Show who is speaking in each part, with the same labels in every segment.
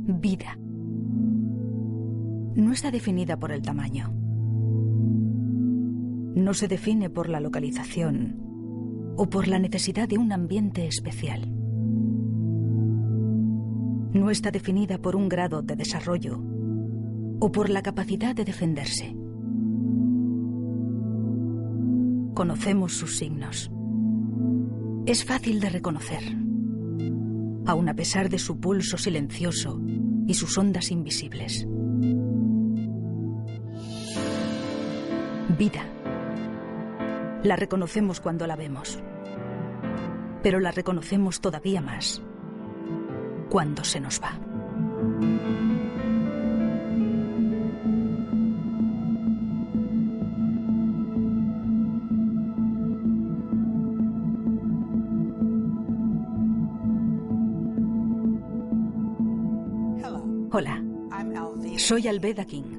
Speaker 1: Vida. No está definida por el tamaño. No se define por la localización o por la necesidad de un ambiente especial. No está definida por un grado de desarrollo o por la capacidad de defenderse. Conocemos sus signos. Es fácil de reconocer, aun a pesar de su pulso silencioso y sus ondas invisibles. Vida. La reconocemos cuando la vemos, pero la reconocemos todavía más cuando se nos va. Hola, soy Alveda King.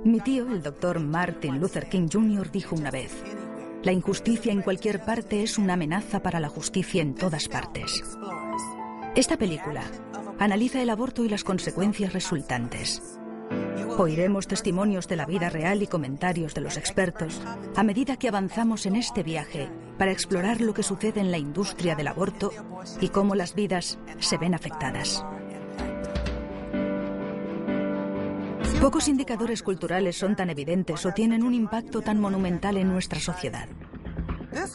Speaker 1: Mi tío, el doctor Martin Luther King Jr., dijo una vez: la injusticia en cualquier parte es una amenaza para la justicia en todas partes. Esta película analiza el aborto y las consecuencias resultantes. Oiremos testimonios de la vida real y comentarios de los expertos a medida que avanzamos en este viaje para explorar lo que sucede en la industria del aborto y cómo las vidas se ven afectadas. Pocos indicadores culturales son tan evidentes o tienen un impacto tan monumental en nuestra sociedad.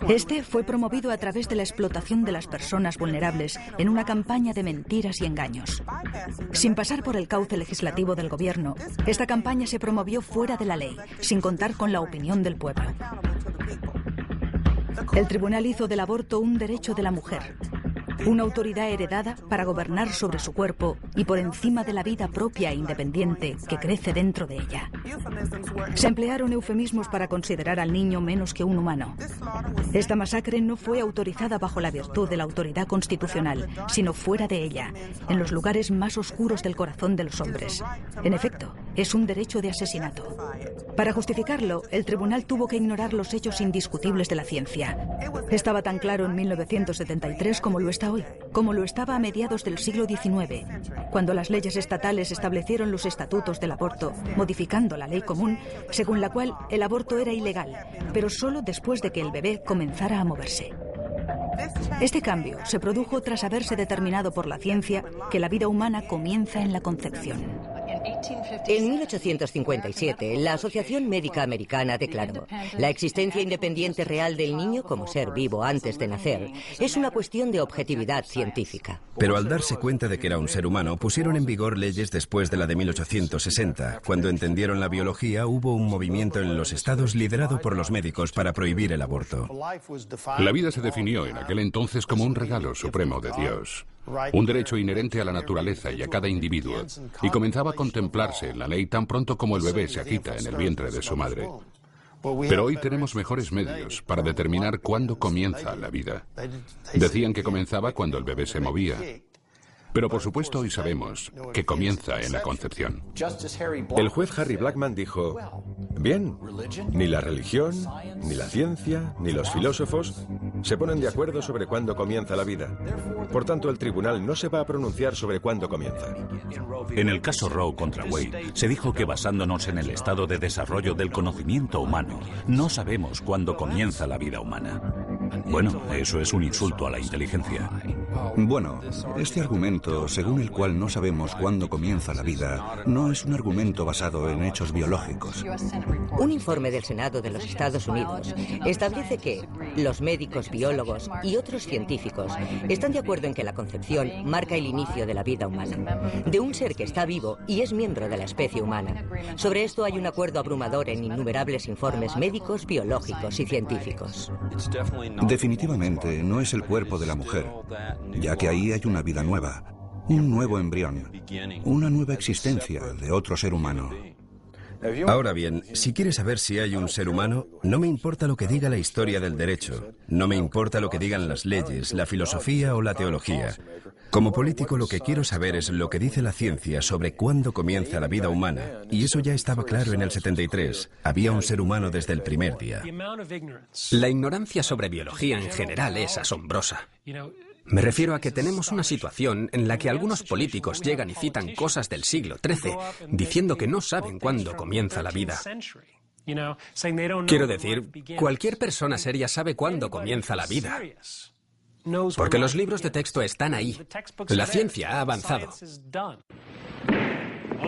Speaker 1: Este fue promovido a través de la explotación de las personas vulnerables en una campaña de mentiras y engaños. Sin pasar por el cauce legislativo del gobierno, esta campaña se promovió fuera de la ley, sin contar con la opinión del pueblo. El tribunal hizo del aborto un derecho de la mujer, una autoridad heredada para gobernar sobre su cuerpo y por encima de la vida propia e independiente que crece dentro de ella. Se emplearon eufemismos para considerar al niño menos que un humano. Esta masacre no fue autorizada bajo la virtud de la autoridad constitucional, sino fuera de ella, en los lugares más oscuros del corazón de los hombres. En efecto, es un derecho de asesinato. Para justificarlo, el tribunal tuvo que ignorar los hechos indiscutibles de la ciencia. Estaba tan claro en 1973 como lo está hoy, como lo estaba a mediados del siglo XIX, cuando las leyes estatales establecieron los estatutos del aborto, modificando la ley común, según la cual el aborto era ilegal, pero solo después de que el bebé comenzara a moverse. Este cambio se produjo tras haberse determinado por la ciencia que la vida humana comienza en la concepción.
Speaker 2: En 1857, la Asociación Médica Americana declaró: la existencia independiente real del niño como ser vivo antes de nacer es una cuestión de objetividad científica.
Speaker 3: Pero al darse cuenta de que era un ser humano, pusieron en vigor leyes después de la de 1860. Cuando entendieron la biología, hubo un movimiento en los estados liderado por los médicos para prohibir el aborto.
Speaker 4: La vida se definió en aquel entonces como un regalo supremo de Dios, un derecho inherente a la naturaleza y a cada individuo, y comenzaba a contemplarse en la ley tan pronto como el bebé se agita en el vientre de su madre. Pero hoy tenemos mejores medios para determinar cuándo comienza la vida. Decían que comenzaba cuando el bebé se movía, pero por supuesto hoy sabemos que comienza en la concepción.
Speaker 5: El juez Harry Blackman dijo: bien, ni la religión, ni la ciencia, ni los filósofos se ponen de acuerdo sobre cuándo comienza la vida. Por tanto, el tribunal no se va a pronunciar sobre cuándo comienza.
Speaker 6: En el caso Roe contra Wade, se dijo que basándonos en el estado de desarrollo del conocimiento humano, no sabemos cuándo comienza la vida humana. Bueno, eso es un insulto a la inteligencia.
Speaker 7: Bueno, este argumento, según el cual no sabemos cuándo comienza la vida, no es un argumento basado en hechos biológicos.
Speaker 2: Un informe del Senado de los Estados Unidos establece que los médicos, biólogos y otros científicos están de acuerdo en que la concepción marca el inicio de la vida humana, de un ser que está vivo y es miembro de la especie humana. Sobre esto hay un acuerdo abrumador en innumerables informes médicos, biológicos y científicos.
Speaker 7: Definitivamente no es el cuerpo de la mujer, ya que ahí hay una vida nueva, un nuevo embrión, una nueva existencia de otro ser humano.
Speaker 3: Ahora bien, si quieres saber si hay un ser humano, no me importa lo que diga la historia del derecho, no me importa lo que digan las leyes, la filosofía o la teología. Como político, lo que quiero saber es lo que dice la ciencia sobre cuándo comienza la vida humana, y eso ya estaba claro en el 73. Había un ser humano desde el primer día.
Speaker 8: La ignorancia sobre biología en general es asombrosa. Me refiero a que tenemos una situación en la que algunos políticos llegan y citan cosas del siglo XIII, diciendo que no saben cuándo comienza la vida. Quiero decir, cualquier persona seria sabe cuándo comienza la vida. Porque los libros de texto están ahí. La ciencia ha avanzado.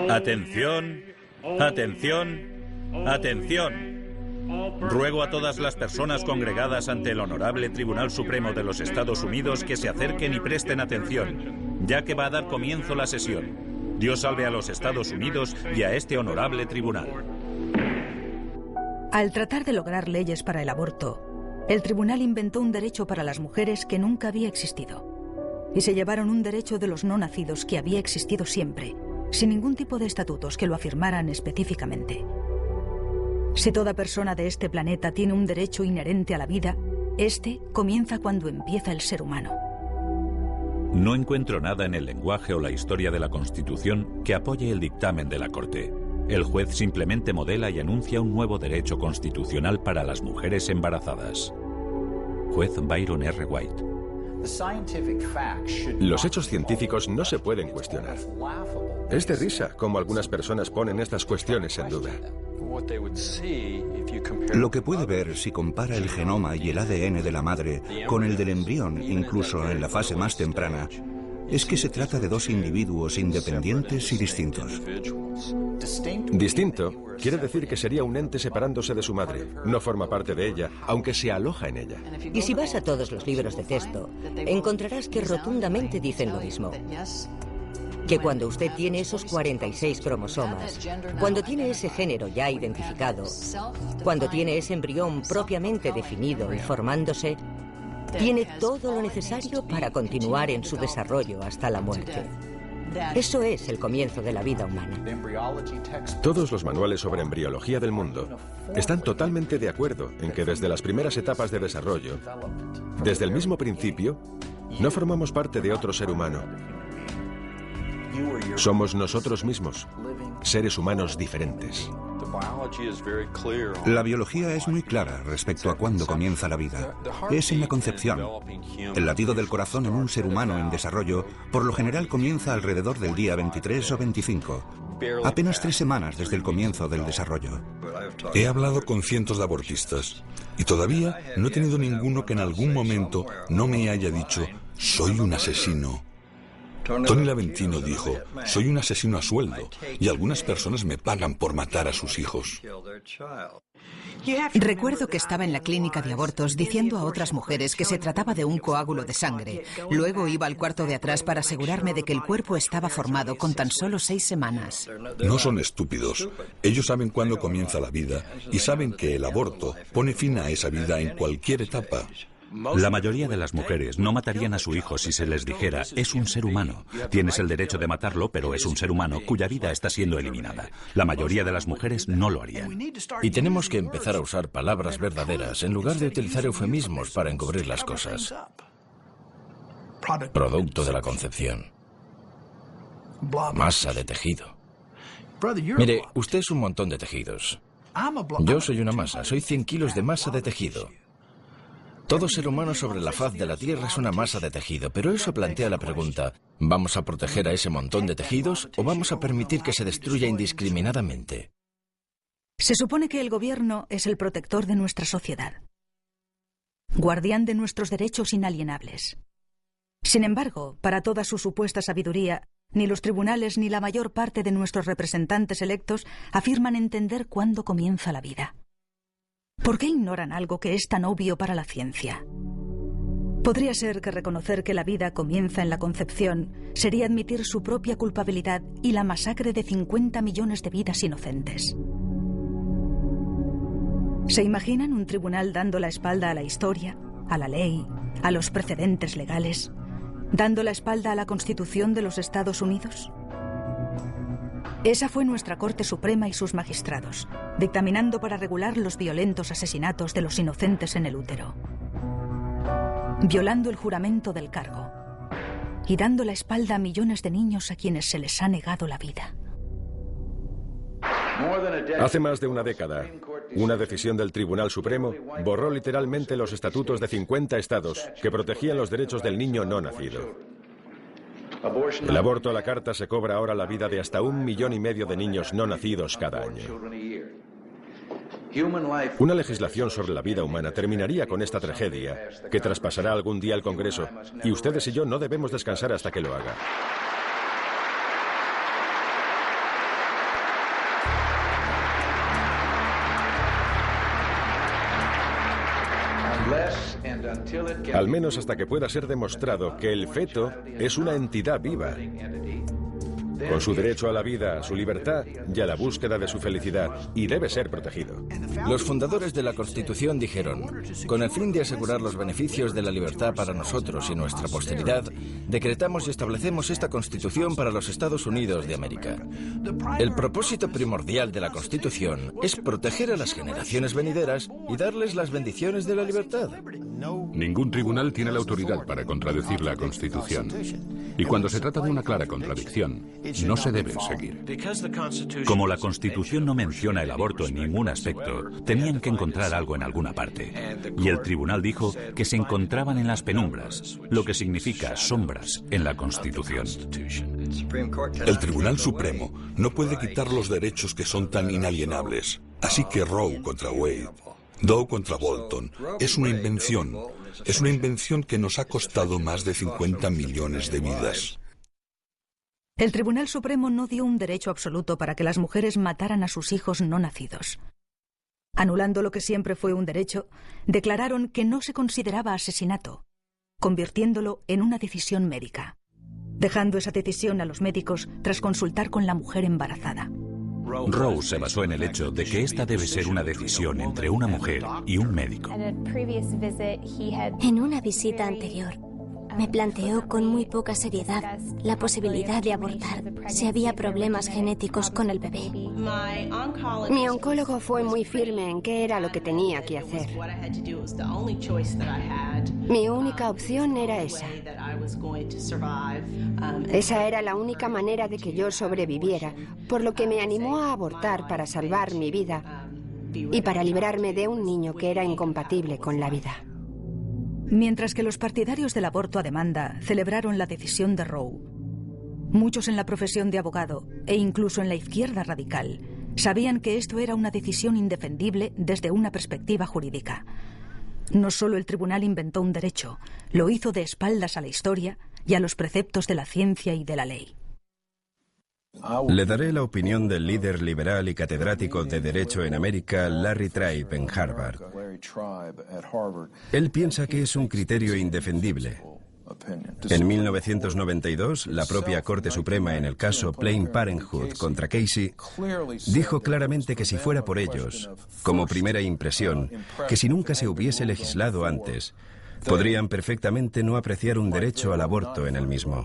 Speaker 6: Atención, atención, atención. Ruego a todas las personas congregadas ante el Honorable Tribunal Supremo de los Estados Unidos que se acerquen y presten atención, ya que va a dar comienzo la sesión. Dios salve a los Estados Unidos y a este honorable tribunal.
Speaker 1: Al tratar de lograr leyes para el aborto, el tribunal inventó un derecho para las mujeres que nunca había existido. Y se llevaron un derecho de los no nacidos que había existido siempre, sin ningún tipo de estatutos que lo afirmaran específicamente. Si toda persona de este planeta tiene un derecho inherente a la vida, este comienza cuando empieza el ser humano.
Speaker 6: No encuentro nada en el lenguaje o la historia de la Constitución que apoye el dictamen de la Corte. El juez simplemente modela y anuncia un nuevo derecho constitucional para las mujeres embarazadas. Juez Byron R. White.
Speaker 5: Los hechos científicos no se pueden cuestionar. Es de risa cómo algunas personas ponen estas cuestiones en duda.
Speaker 7: Lo que puede ver si compara el genoma y el ADN de la madre con el del embrión, incluso en la fase más temprana, es que se trata de dos individuos independientes y distintos.
Speaker 5: Distinto quiere decir que sería un ente separándose de su madre. No forma parte de ella, aunque se aloja en ella.
Speaker 2: Y si vas a todos los libros de texto, encontrarás que rotundamente dicen lo mismo. Que cuando usted tiene esos 46 cromosomas, cuando tiene ese género ya identificado, cuando tiene ese embrión propiamente definido y formándose, tiene todo lo necesario para continuar en su desarrollo hasta la muerte. Eso es el comienzo de la vida humana.
Speaker 5: Todos los manuales sobre embriología del mundo están totalmente de acuerdo en que desde las primeras etapas de desarrollo, desde el mismo principio, no formamos parte de otro ser humano. Somos nosotros mismos, seres humanos diferentes.
Speaker 7: La biología es muy clara respecto a cuándo comienza la vida. Es en la concepción. El latido del corazón en un ser humano en desarrollo por lo general comienza alrededor del día 23 o 25, apenas 3 semanas desde el comienzo del desarrollo.
Speaker 9: He hablado con cientos de abortistas y todavía no he tenido ninguno que en algún momento no me haya dicho «soy un asesino». Tony Laventino dijo, soy un asesino a sueldo y algunas personas me pagan por matar a sus hijos.
Speaker 10: Recuerdo que estaba en la clínica de abortos diciendo a otras mujeres que se trataba de un coágulo de sangre. Luego iba al cuarto de atrás para asegurarme de que el cuerpo estaba formado con tan solo 6 semanas.
Speaker 9: No son estúpidos. Ellos saben cuándo comienza la vida y saben que el aborto pone fin a esa vida en cualquier etapa.
Speaker 6: La mayoría de las mujeres no matarían a su hijo si se les dijera, es un ser humano. Tienes el derecho de matarlo, pero es un ser humano cuya vida está siendo eliminada. La mayoría de las mujeres no lo harían.
Speaker 11: Y tenemos que empezar a usar palabras verdaderas en lugar de utilizar eufemismos para encubrir las cosas. Producto de la concepción. Masa de tejido. Mire, usted es un montón de tejidos. Yo soy una masa, soy 100 kilos de masa de tejido. Todo ser humano sobre la faz de la Tierra es una masa de tejido, pero eso plantea la pregunta, ¿vamos a proteger a ese montón de tejidos o vamos a permitir que se destruya indiscriminadamente?
Speaker 1: Se supone que el gobierno es el protector de nuestra sociedad, guardián de nuestros derechos inalienables. Sin embargo, para toda su supuesta sabiduría, ni los tribunales ni la mayor parte de nuestros representantes electos afirman entender cuándo comienza la vida. ¿Por qué ignoran algo que es tan obvio para la ciencia? Podría ser que reconocer que la vida comienza en la concepción sería admitir su propia culpabilidad y la masacre de 50 millones de vidas inocentes. ¿Se imaginan un tribunal dando la espalda a la historia, a la ley, a los precedentes legales, dando la espalda a la Constitución de los Estados Unidos? Esa fue nuestra Corte Suprema y sus magistrados, dictaminando para regular los violentos asesinatos de los inocentes en el útero, violando el juramento del cargo y dando la espalda a millones de niños a quienes se les ha negado la vida.
Speaker 5: Hace más de una década, una decisión del Tribunal Supremo borró literalmente los estatutos de 50 estados que protegían los derechos del niño no nacido. El aborto a la carta se cobra ahora la vida de hasta 1,5 millones de niños no nacidos cada año. Una legislación sobre la vida humana terminaría con esta tragedia, que traspasará algún día el Congreso, y ustedes y yo no debemos descansar hasta que lo haga. Al menos hasta que pueda ser demostrado que el feto es una entidad viva, con su derecho a la vida, a su libertad y a la búsqueda de su felicidad, y debe ser protegido.
Speaker 11: Los fundadores de la Constitución dijeron, con el fin de asegurar los beneficios de la libertad para nosotros y nuestra posteridad, decretamos y establecemos esta Constitución para los Estados Unidos de América. El propósito primordial de la Constitución es proteger a las generaciones venideras y darles las bendiciones de la libertad.
Speaker 4: Ningún tribunal tiene la autoridad para contradecir la Constitución. Y cuando se trata de una clara contradicción, no se debe seguir.
Speaker 6: Como la Constitución no menciona el aborto en ningún aspecto, tenían que encontrar algo en alguna parte. Y el tribunal dijo que se encontraban en las penumbras, lo que significa sombras en la Constitución.
Speaker 9: El Tribunal Supremo no puede quitar los derechos que son tan inalienables. Así que Roe contra Wade, Doe contra Bolton, es una invención. Es una invención que nos ha costado más de 50 millones de vidas.
Speaker 1: El Tribunal Supremo no dio un derecho absoluto para que las mujeres mataran a sus hijos no nacidos. Anulando lo que siempre fue un derecho, declararon que no se consideraba asesinato, convirtiéndolo en una decisión médica, dejando esa decisión a los médicos tras consultar con la mujer embarazada.
Speaker 6: Roe se basó en el hecho de que esta debe ser una decisión entre una mujer y un médico.
Speaker 12: En una visita anterior, me planteó con muy poca seriedad la posibilidad de abortar si había problemas genéticos con el bebé.
Speaker 13: Mi oncólogo fue muy firme en qué era lo que tenía que hacer. Mi única opción era esa. Esa era la única manera de que yo sobreviviera, por lo que me animó a abortar para salvar mi vida y para librarme de un niño que era incompatible con la vida.
Speaker 1: Mientras que los partidarios del aborto a demanda celebraron la decisión de Roe, muchos en la profesión de abogado e incluso en la izquierda radical sabían que esto era una decisión indefendible desde una perspectiva jurídica. No solo el tribunal inventó un derecho, lo hizo de espaldas a la historia y a los preceptos de la ciencia y de la ley.
Speaker 3: Le daré la opinión del líder liberal y catedrático de Derecho en América, Larry Tribe, en Harvard. Él piensa que es un criterio indefendible. En 1992, la propia Corte Suprema en el caso Planned Parenthood contra Casey dijo claramente que si fuera por ellos, como primera impresión, que si nunca se hubiese legislado antes, podrían perfectamente no apreciar un derecho al aborto en el mismo.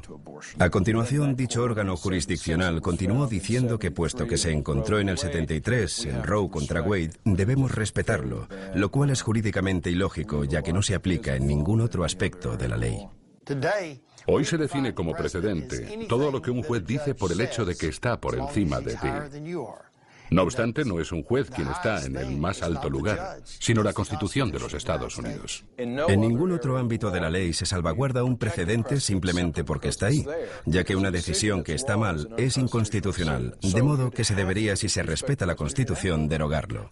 Speaker 3: A continuación, dicho órgano jurisdiccional continuó diciendo que puesto que se encontró en el 73 en Roe contra Wade, debemos respetarlo, lo cual es jurídicamente ilógico ya que no se aplica en ningún otro aspecto de la ley.
Speaker 4: Hoy se define como precedente todo lo que un juez dice por el hecho de que está por encima de ti. No obstante, no es un juez quien está en el más alto lugar, sino la Constitución de los Estados Unidos.
Speaker 3: En ningún otro ámbito de la ley se salvaguarda un precedente simplemente porque está ahí, ya que una decisión que está mal es inconstitucional, de modo que se debería, si se respeta la Constitución, derogarlo.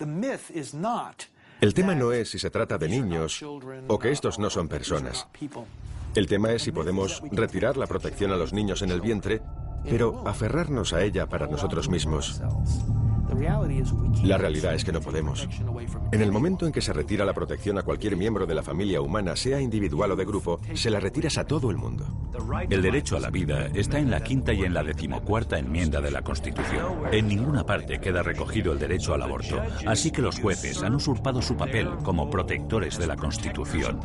Speaker 5: El tema no es si se trata de niños o que estos no son personas. El tema es si podemos retirar la protección a los niños en el vientre, pero aferrarnos a ella para nosotros mismos. La realidad es que no podemos. En el momento en que se retira la protección a cualquier miembro de la familia humana, sea individual o de grupo, se la retiras a todo el mundo.
Speaker 6: El derecho a la vida está en la 5ª y en la 14ª enmienda de la Constitución. En ninguna parte queda recogido el derecho al aborto, así que los jueces han usurpado su papel como protectores de la Constitución,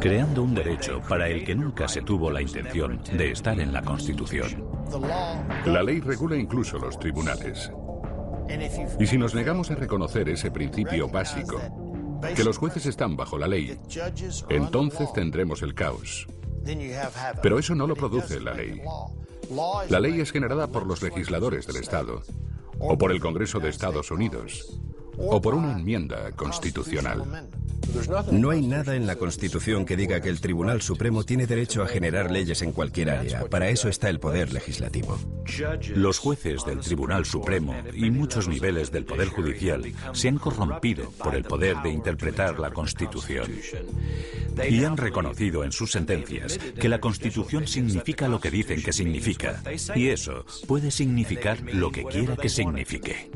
Speaker 6: creando un derecho para el que nunca se tuvo la intención de estar en la Constitución.
Speaker 4: La ley regula incluso los tribunales. Y si nos negamos a reconocer ese principio básico, que los jueces están bajo la ley, entonces tendremos el caos. Pero eso no lo produce la ley. La ley es generada por los legisladores del Estado o por el Congreso de Estados Unidos, o por una enmienda constitucional.
Speaker 3: No hay nada en la Constitución que diga que el Tribunal Supremo tiene derecho a generar leyes en cualquier área. Para eso está el poder legislativo.
Speaker 6: Los jueces del Tribunal Supremo y muchos niveles del Poder Judicial se han corrompido por el poder de interpretar la Constitución. Y han reconocido en sus sentencias que la Constitución significa lo que dicen que significa. Y eso puede significar lo que quiera que signifique.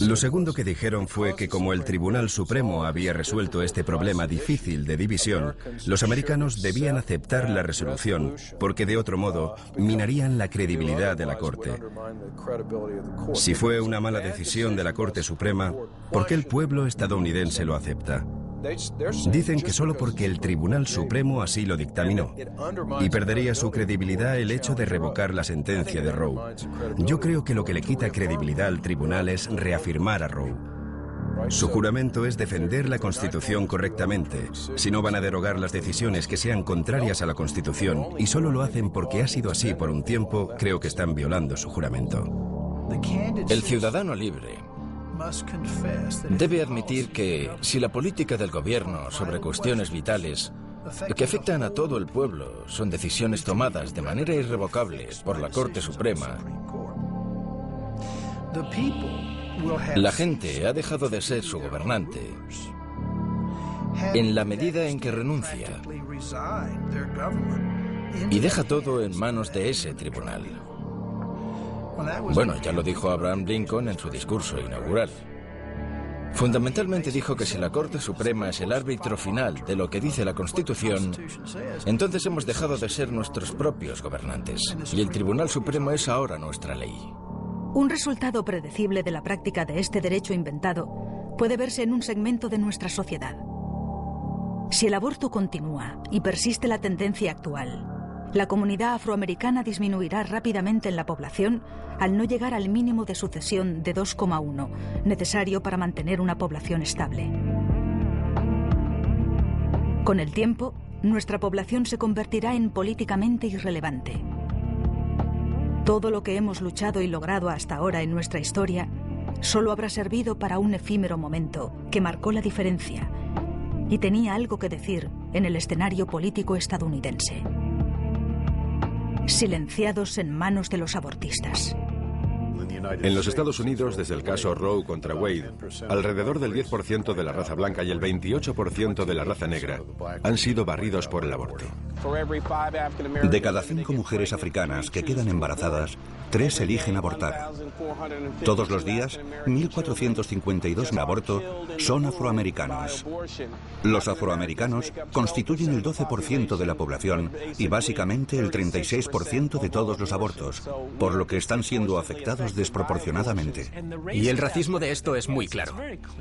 Speaker 3: Lo segundo que dijeron fue que como el Tribunal Supremo había resuelto este problema difícil de división, los americanos debían aceptar la resolución, porque de otro modo minarían la credibilidad de la Corte. Si fue una mala decisión de la Corte Suprema, ¿por qué el pueblo estadounidense lo acepta? Dicen que solo porque el Tribunal Supremo así lo dictaminó, y perdería su credibilidad el hecho de revocar la sentencia de Roe. Yo creo que lo que le quita credibilidad al tribunal es reafirmar a Roe. Su juramento es defender la Constitución correctamente. Si no van a derogar las decisiones que sean contrarias a la Constitución y solo lo hacen porque ha sido así por un tiempo, creo que están violando su juramento.
Speaker 11: El ciudadano libre debe admitir que si la política del gobierno sobre cuestiones vitales que afectan a todo el pueblo son decisiones tomadas de manera irrevocable por la Corte Suprema, la gente ha dejado de ser su gobernante en la medida en que renuncia y deja todo en manos de ese tribunal. Bueno, ya lo dijo Abraham Lincoln en su discurso inaugural. Fundamentalmente dijo que si la Corte Suprema es el árbitro final de lo que dice la Constitución, entonces hemos dejado de ser nuestros propios gobernantes. Y el Tribunal Supremo es ahora nuestra ley.
Speaker 1: Un resultado predecible de la práctica de este derecho inventado puede verse en un segmento de nuestra sociedad. Si el aborto continúa y persiste la tendencia actual, la comunidad afroamericana disminuirá rápidamente en la población al no llegar al mínimo de sucesión de 2,1, necesario para mantener una población estable. Con el tiempo, nuestra población se convertirá en políticamente irrelevante. Todo lo que hemos luchado y logrado hasta ahora en nuestra historia solo habrá servido para un efímero momento que marcó la diferencia y tenía algo que decir en el escenario político estadounidense. Silenciados en manos de los abortistas.
Speaker 5: En los Estados Unidos, desde el caso Roe contra Wade, alrededor del 10% de la raza blanca y el 28% de la raza negra han sido barridos por el aborto.
Speaker 7: De cada 5 mujeres africanas que quedan embarazadas, 3 eligen abortar. Todos los días, 1.452 abortos son afroamericanos. Los afroamericanos constituyen el 12% de la población y básicamente el 36% de todos los abortos, por lo que están siendo afectados desproporcionadamente.
Speaker 8: Y el racismo de esto es muy claro.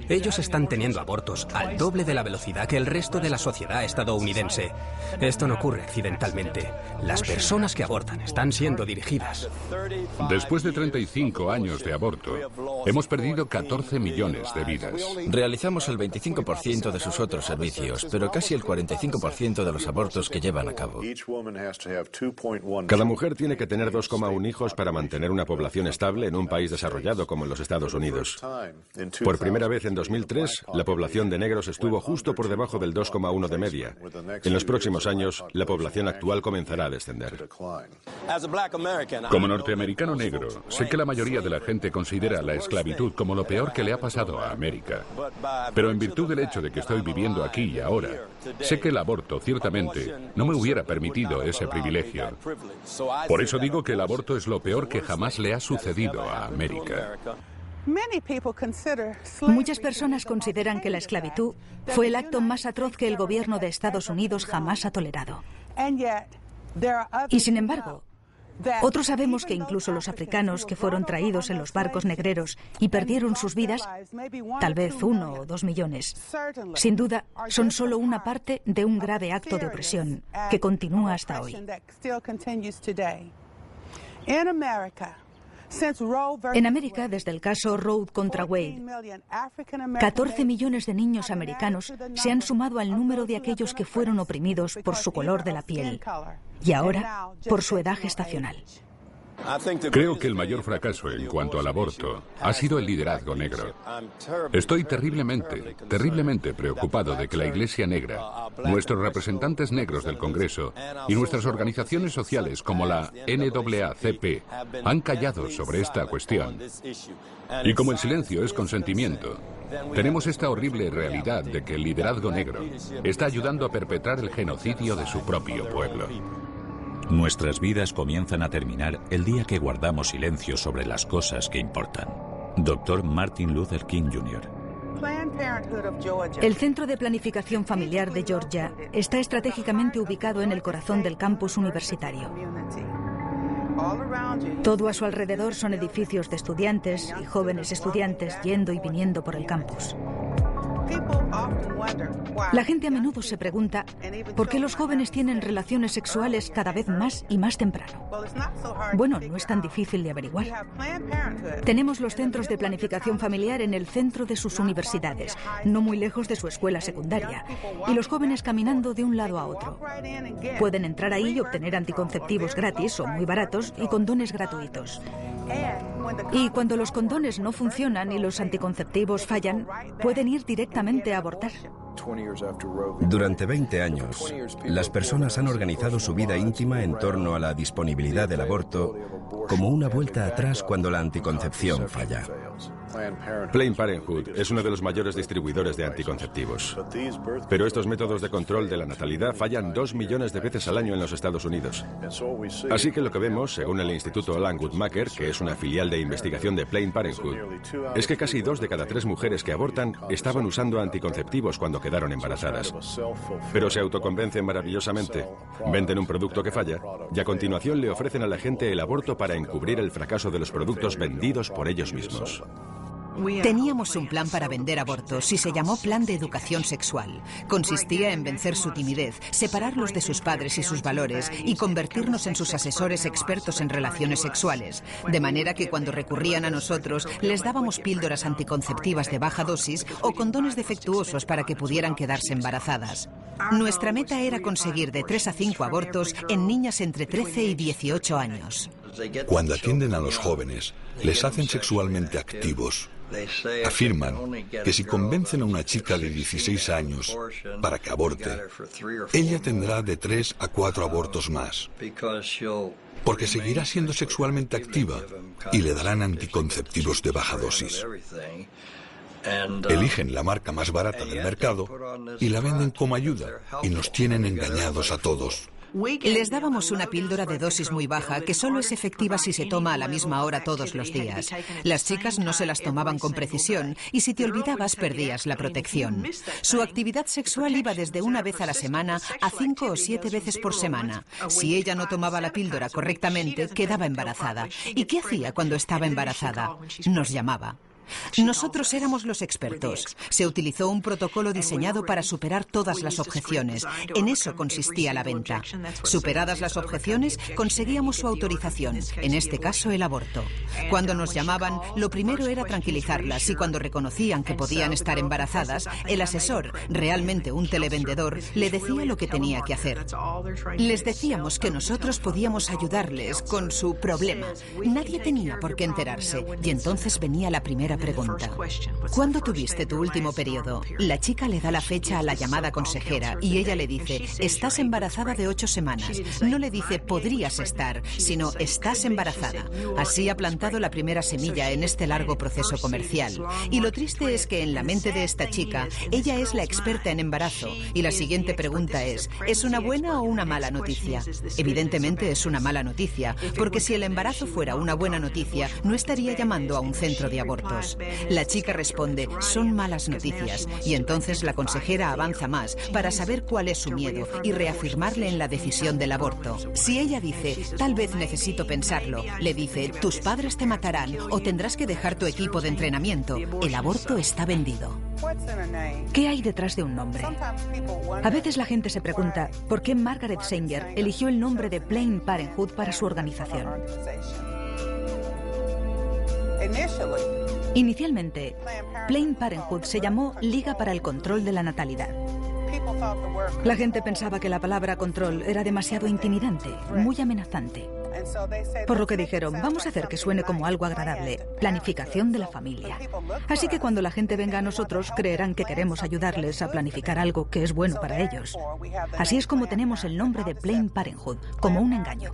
Speaker 8: Ellos están teniendo abortos al doble de la velocidad que el resto de la sociedad estadounidense. Esto no ocurre accidentalmente. Las personas que abortan están siendo dirigidas.
Speaker 4: Después de 35 años de aborto, hemos perdido 14 millones de vidas.
Speaker 11: Realizamos el 25% de sus otros servicios, pero casi el 45% de los abortos que llevan a cabo.
Speaker 5: Cada mujer tiene que tener 2,1 hijos para mantener una población estable en un país desarrollado como los Estados Unidos. Por primera vez en 2003, la población de negros estuvo justo por debajo del 2,1 de media. En los próximos años, la población actual comenzará a descender.
Speaker 4: Como norteamericano negro, sé que la mayoría de la gente considera la esclavitud como lo peor que le ha pasado a América. Pero en virtud del hecho de que estoy viviendo aquí y ahora, sé que el aborto, ciertamente, no me hubiera permitido ese privilegio. Por eso digo que el aborto es lo peor que jamás le ha sucedido a América.
Speaker 1: Muchas personas consideran que la esclavitud fue el acto más atroz que el gobierno de Estados Unidos jamás ha tolerado. Y sin embargo, otros sabemos que incluso los africanos que fueron traídos en los barcos negreros y perdieron sus vidas, tal vez 1 o 2 millones, sin duda son solo una parte de un grave acto de opresión que continúa hasta hoy. En América, desde el caso Roe contra Wade, 14 millones de niños americanos se han sumado al número de aquellos que fueron oprimidos por su color de la piel y ahora por su edad gestacional.
Speaker 4: Creo que el mayor fracaso en cuanto al aborto ha sido el liderazgo negro. Estoy terriblemente preocupado de que la Iglesia Negra, nuestros representantes negros del Congreso y nuestras organizaciones sociales como la NAACP han callado sobre esta cuestión. Y como el silencio es consentimiento, tenemos esta horrible realidad de que el liderazgo negro está ayudando a perpetrar el genocidio de su propio pueblo.
Speaker 6: Nuestras vidas comienzan a terminar el día que guardamos silencio sobre las cosas que importan. Dr. Martin Luther King Jr.
Speaker 1: El Centro de Planificación Familiar de Georgia está estratégicamente ubicado en el corazón del campus universitario. Todo a su alrededor son edificios de estudiantes y jóvenes estudiantes yendo y viniendo por el campus. La gente a menudo se pregunta por qué los jóvenes tienen relaciones sexuales cada vez más y más temprano. Bueno, no es tan difícil de averiguar. Tenemos los centros de planificación familiar en el centro de sus universidades, no muy lejos de su escuela secundaria, y los jóvenes caminando de un lado a otro. Pueden entrar ahí y obtener anticonceptivos gratis o muy baratos y condones gratuitos. Y cuando los condones no funcionan y los anticonceptivos fallan, pueden ir directamente a abortar.
Speaker 3: Durante 20 años, las personas han organizado su vida íntima en torno a la disponibilidad del aborto como una vuelta atrás cuando la anticoncepción falla.
Speaker 5: Planned Parenthood es uno de los mayores distribuidores de anticonceptivos. Pero estos métodos de control de la natalidad fallan 2 millones de veces al año en los Estados Unidos. Así que lo que vemos, según el Instituto Alan Guttmacher, que es una filial de investigación de Planned Parenthood, es que casi 2 de cada 3 mujeres que abortan estaban usando anticonceptivos cuando quedaron embarazadas. Pero se autoconvencen maravillosamente, venden un producto que falla y a continuación le ofrecen a la gente el aborto para encubrir el fracaso de los productos vendidos por ellos mismos.
Speaker 10: Teníamos un plan para vender abortos y se llamó Plan de Educación Sexual. Consistía en vencer su timidez, separarlos de sus padres y sus valores y convertirnos en sus asesores expertos en relaciones sexuales. De manera que cuando recurrían a nosotros, les dábamos píldoras anticonceptivas de baja dosis o condones defectuosos para que pudieran quedarse embarazadas. Nuestra meta era conseguir de 3 a 5 abortos en niñas entre 13 y 18 años.
Speaker 9: Cuando atienden a los jóvenes, les hacen sexualmente activos. Afirman que si convencen a una chica de 16 años para que aborte, ella tendrá de 3 a 4 abortos más, porque seguirá siendo sexualmente activa y le darán anticonceptivos de baja dosis. Eligen la marca más barata del mercado y la venden como ayuda y nos tienen engañados a todos.
Speaker 10: Les dábamos una píldora de dosis muy baja que solo es efectiva si se toma a la misma hora todos los días. Las chicas no se las tomaban con precisión y si te olvidabas perdías la protección. Su actividad sexual iba desde una vez a la semana a 5 o 7 veces por semana. Si ella no tomaba la píldora correctamente, quedaba embarazada. ¿Y qué hacía cuando estaba embarazada? Nos llamaba. Nosotros éramos los expertos. Se utilizó un protocolo diseñado para superar todas las objeciones. En eso consistía la venta. Superadas las objeciones, conseguíamos su autorización, en este caso el aborto. Cuando nos llamaban, lo primero era tranquilizarlas y cuando reconocían que podían estar embarazadas, el asesor, realmente un televendedor, le decía lo que tenía que hacer. Les decíamos que nosotros podíamos ayudarles con su problema. Nadie tenía por qué enterarse. Y entonces venía la primera pregunta. ¿Cuándo tuviste tu último periodo? La chica le da la fecha a la llamada consejera y ella le dice, estás embarazada de 8 semanas. No le dice, podrías estar, sino estás embarazada. Así ha plantado la primera semilla en este largo proceso comercial. Y lo triste es que en la mente de esta chica, ella es la experta en embarazo. Y la siguiente pregunta ¿es una buena o una mala noticia? Evidentemente es una mala noticia, porque si el embarazo fuera una buena noticia, no estaría llamando a un centro de abortos. La chica responde, son malas noticias, y entonces la consejera avanza más para saber cuál es su miedo y reafirmarle en la decisión del aborto. Si ella dice, tal vez necesito pensarlo, le dice, tus padres te matarán o tendrás que dejar tu equipo de entrenamiento. El aborto está vendido.
Speaker 1: ¿Qué hay detrás de un nombre? A veces la gente se pregunta por qué Margaret Sanger eligió el nombre de Planned Parenthood para su organización. Inicialmente, Planned Parenthood se llamó Liga para el Control de la Natalidad. La gente pensaba que la palabra control era demasiado intimidante, muy amenazante. Por lo que dijeron, vamos a hacer que suene como algo agradable, planificación de la familia. Así que cuando la gente venga a nosotros, creerán que queremos ayudarles a planificar algo que es bueno para ellos. Así es como tenemos el nombre de Planned Parenthood, como un engaño.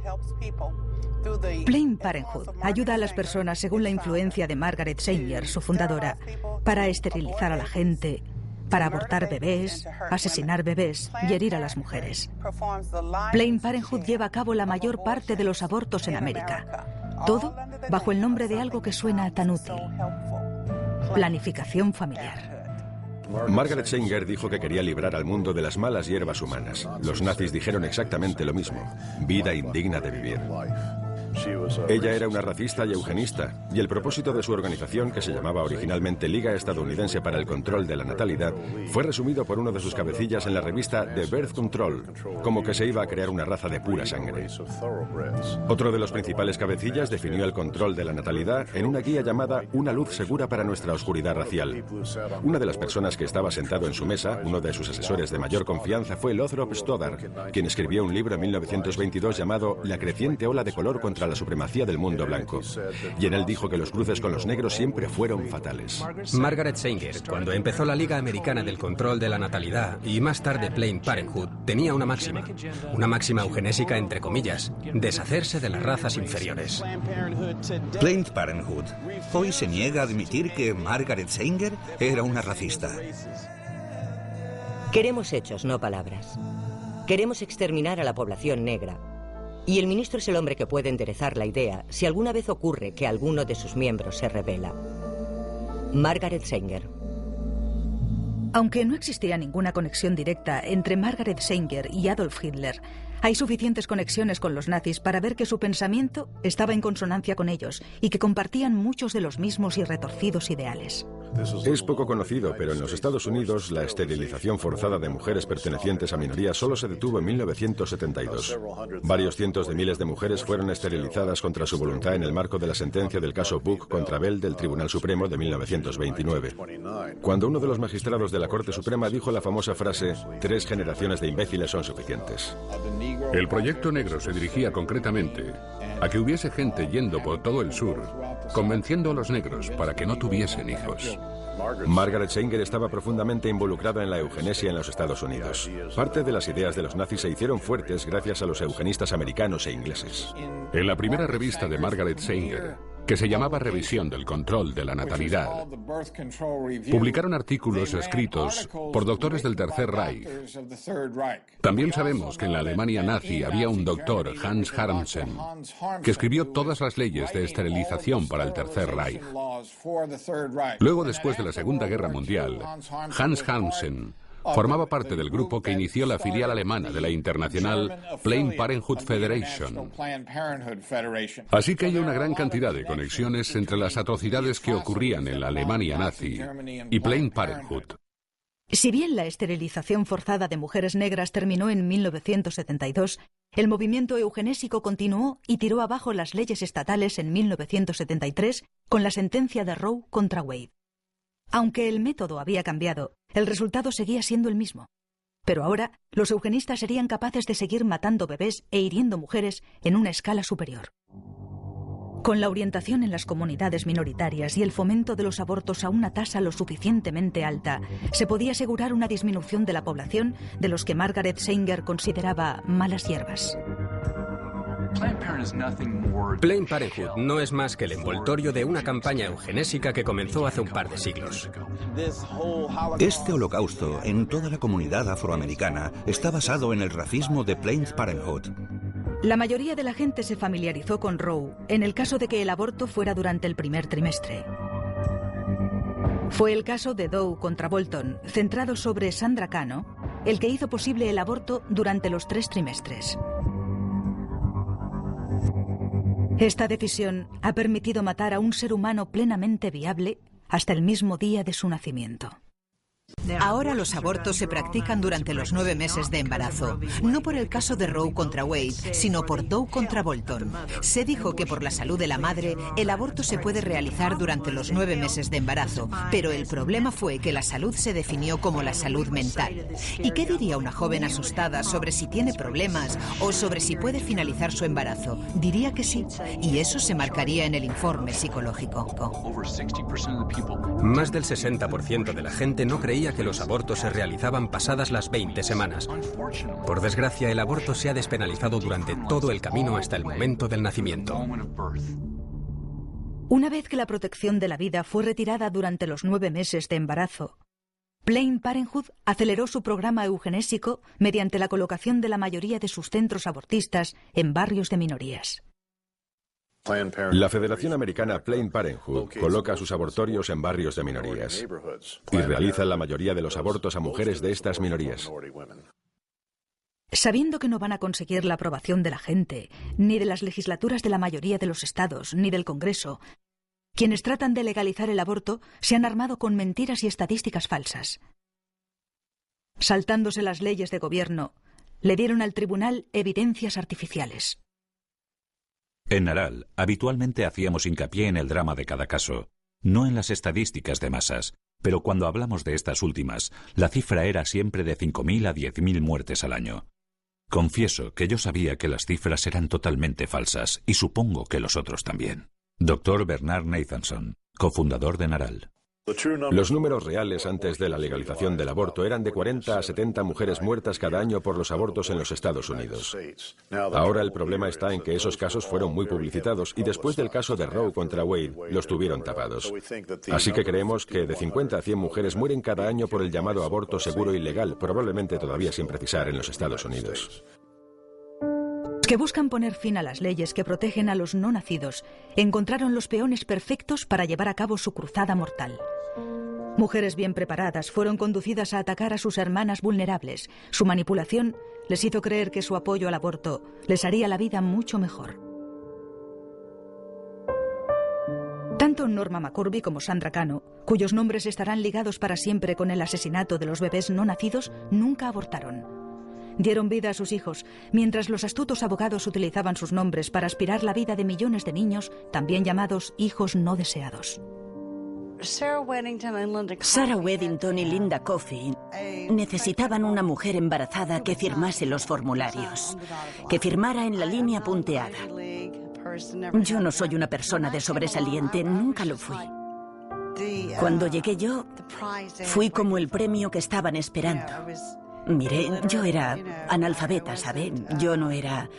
Speaker 1: Planned Parenthood ayuda a las personas según la influencia de Margaret Sanger, su fundadora, para esterilizar a la gente, para abortar bebés, asesinar bebés y herir a las mujeres. Planned Parenthood lleva a cabo la mayor parte de los abortos en América. Todo bajo el nombre de algo que suena tan útil: planificación familiar.
Speaker 5: Margaret Sanger dijo que quería librar al mundo de las malas hierbas humanas. Los nazis dijeron exactamente lo mismo: vida indigna de vivir. Ella era una racista y eugenista, y el propósito de su organización, que se llamaba originalmente Liga Estadounidense para el Control de la Natalidad, fue resumido por uno de sus cabecillas en la revista The Birth Control, como que se iba a crear una raza de pura sangre. Otro de los principales cabecillas definió el control de la natalidad en una guía llamada Una luz segura para nuestra oscuridad racial. Una de las personas que estaba sentado en su mesa, uno de sus asesores de mayor confianza, fue Lothrop Stoddard, quien escribió un libro en 1922 llamado La creciente ola de color contra la supremacía del mundo blanco. Y en él dijo que los cruces con los negros siempre fueron fatales.
Speaker 8: Margaret Sanger, cuando empezó la Liga Americana del Control de la Natalidad y más tarde Planned Parenthood, tenía una máxima eugenésica entre comillas: deshacerse de las razas inferiores.
Speaker 7: Planned Parenthood hoy se niega a admitir que Margaret Sanger era una racista.
Speaker 2: Queremos hechos, no palabras. Queremos exterminar a la población negra. Y el ministro es el hombre que puede enderezar la idea si alguna vez ocurre que alguno de sus miembros se rebela. Margaret Sanger.
Speaker 1: Aunque no existía ninguna conexión directa entre Margaret Sanger y Adolf Hitler, hay suficientes conexiones con los nazis para ver que su pensamiento estaba en consonancia con ellos y que compartían muchos de los mismos y retorcidos ideales.
Speaker 5: Es poco conocido, pero en los Estados Unidos la esterilización forzada de mujeres pertenecientes a minorías solo se detuvo en 1972. Varios cientos de miles de mujeres fueron esterilizadas contra su voluntad en el marco de la sentencia del caso Buck contra Bell del Tribunal Supremo de 1929. Cuando uno de los magistrados de la Corte Suprema dijo la famosa frase: 3 generaciones de imbéciles son suficientes.
Speaker 4: El Proyecto Negro se dirigía concretamente a que hubiese gente yendo por todo el sur, convenciendo a los negros para que no tuviesen hijos.
Speaker 5: Margaret Sanger estaba profundamente involucrada en la eugenesia en los Estados Unidos. Parte de las ideas de los nazis se hicieron fuertes gracias a los eugenistas americanos e ingleses.
Speaker 4: En la primera revista de Margaret Sanger, que se llamaba Revisión del Control de la Natalidad, publicaron artículos escritos por doctores del Tercer Reich. También sabemos que en la Alemania nazi había un doctor, Hans Harmsen, que escribió todas las leyes de esterilización para el Tercer Reich. Luego, después de la Segunda Guerra Mundial, Hans Harmsen formaba parte del grupo que inició la filial alemana de la internacional Planned Parenthood Federation. Así que hay una gran cantidad de conexiones entre las atrocidades que ocurrían en la Alemania nazi y Planned Parenthood.
Speaker 1: Si bien la esterilización forzada de mujeres negras terminó en 1972, el movimiento eugenésico continuó y tiró abajo las leyes estatales en 1973 con la sentencia de Roe contra Wade. Aunque el método había cambiado, el resultado seguía siendo el mismo. Pero ahora, los eugenistas serían capaces de seguir matando bebés e hiriendo mujeres en una escala superior. Con la orientación en las comunidades minoritarias y el fomento de los abortos a una tasa lo suficientemente alta, se podía asegurar una disminución de la población de los que Margaret Sanger consideraba malas hierbas.
Speaker 8: Planned Parenthood no es más que el envoltorio de una campaña eugenésica que comenzó hace un par de siglos.
Speaker 7: Este holocausto en toda la comunidad afroamericana está basado en el racismo de Planned Parenthood.
Speaker 1: La mayoría de la gente se familiarizó con Roe en el caso de que el aborto fuera durante el primer trimestre. Fue el caso de Doe contra Bolton, centrado sobre Sandra Cano, el que hizo posible el aborto durante los 3 trimestres. Esta decisión ha permitido matar a un ser humano plenamente viable hasta el mismo día de su nacimiento.
Speaker 10: Ahora los abortos se practican durante los 9 meses de embarazo, no por el caso de Roe contra Wade, sino por Doe contra Bolton. Se dijo que por la salud de la madre, el aborto se puede realizar durante los 9 meses de embarazo, pero el problema fue que la salud se definió como la salud mental. ¿Y qué diría una joven asustada sobre si tiene problemas o sobre si puede finalizar su embarazo? Diría que sí, y eso se marcaría en el informe psicológico.
Speaker 8: Más del 60% de la gente no creía que los abortos se realizaban pasadas las 20 semanas. Por desgracia, el aborto se ha despenalizado durante todo el camino hasta el momento del nacimiento.
Speaker 1: Una vez que la protección de la vida fue retirada durante los 9 meses de embarazo, Planned Parenthood aceleró su programa eugenésico mediante la colocación de la mayoría de sus centros abortistas en barrios de minorías.
Speaker 5: La Federación Americana Planned Parenthood coloca sus abortorios en barrios de minorías y realiza la mayoría de los abortos a mujeres de estas minorías.
Speaker 1: Sabiendo que no van a conseguir la aprobación de la gente, ni de las legislaturas de la mayoría de los estados, ni del Congreso, quienes tratan de legalizar el aborto se han armado con mentiras y estadísticas falsas. Saltándose las leyes de gobierno, le dieron al tribunal evidencias artificiales.
Speaker 6: En Naral, habitualmente hacíamos hincapié en el drama de cada caso, no en las estadísticas de masas, pero cuando hablamos de estas últimas, la cifra era siempre de 5.000 a 10.000 muertes al año. Confieso que yo sabía que las cifras eran totalmente falsas, y supongo que los otros también. Dr. Bernard Nathanson, cofundador de Naral.
Speaker 5: Los números reales antes de la legalización del aborto eran de 40 a 70 mujeres muertas cada año por los abortos en los Estados Unidos. Ahora el problema está en que esos casos fueron muy publicitados y después del caso de Roe contra Wade los tuvieron tapados. Así que creemos que de 50 a 100 mujeres mueren cada año por el llamado aborto seguro y legal, probablemente todavía sin precisar en los Estados Unidos.
Speaker 1: Los que buscan poner fin a las leyes que protegen a los no nacidos encontraron los peones perfectos para llevar a cabo su cruzada mortal. Mujeres bien preparadas fueron conducidas a atacar a sus hermanas vulnerables. Su manipulación les hizo creer que su apoyo al aborto les haría la vida mucho mejor. Tanto Norma McCorvey como Sandra Cano, cuyos nombres estarán ligados para siempre con el asesinato de los bebés no nacidos, nunca abortaron. Dieron vida a sus hijos, mientras los astutos abogados utilizaban sus nombres para aspirar la vida de millones de niños, también llamados hijos no deseados.
Speaker 14: Sarah Weddington y Linda Coffey necesitaban una mujer embarazada que firmase los formularios, que firmara en la línea punteada. Yo no soy una persona de sobresaliente, nunca lo fui. Cuando llegué yo, fui como el premio que estaban esperando. Mire, yo era analfabeta, ¿sabe? Yo no era...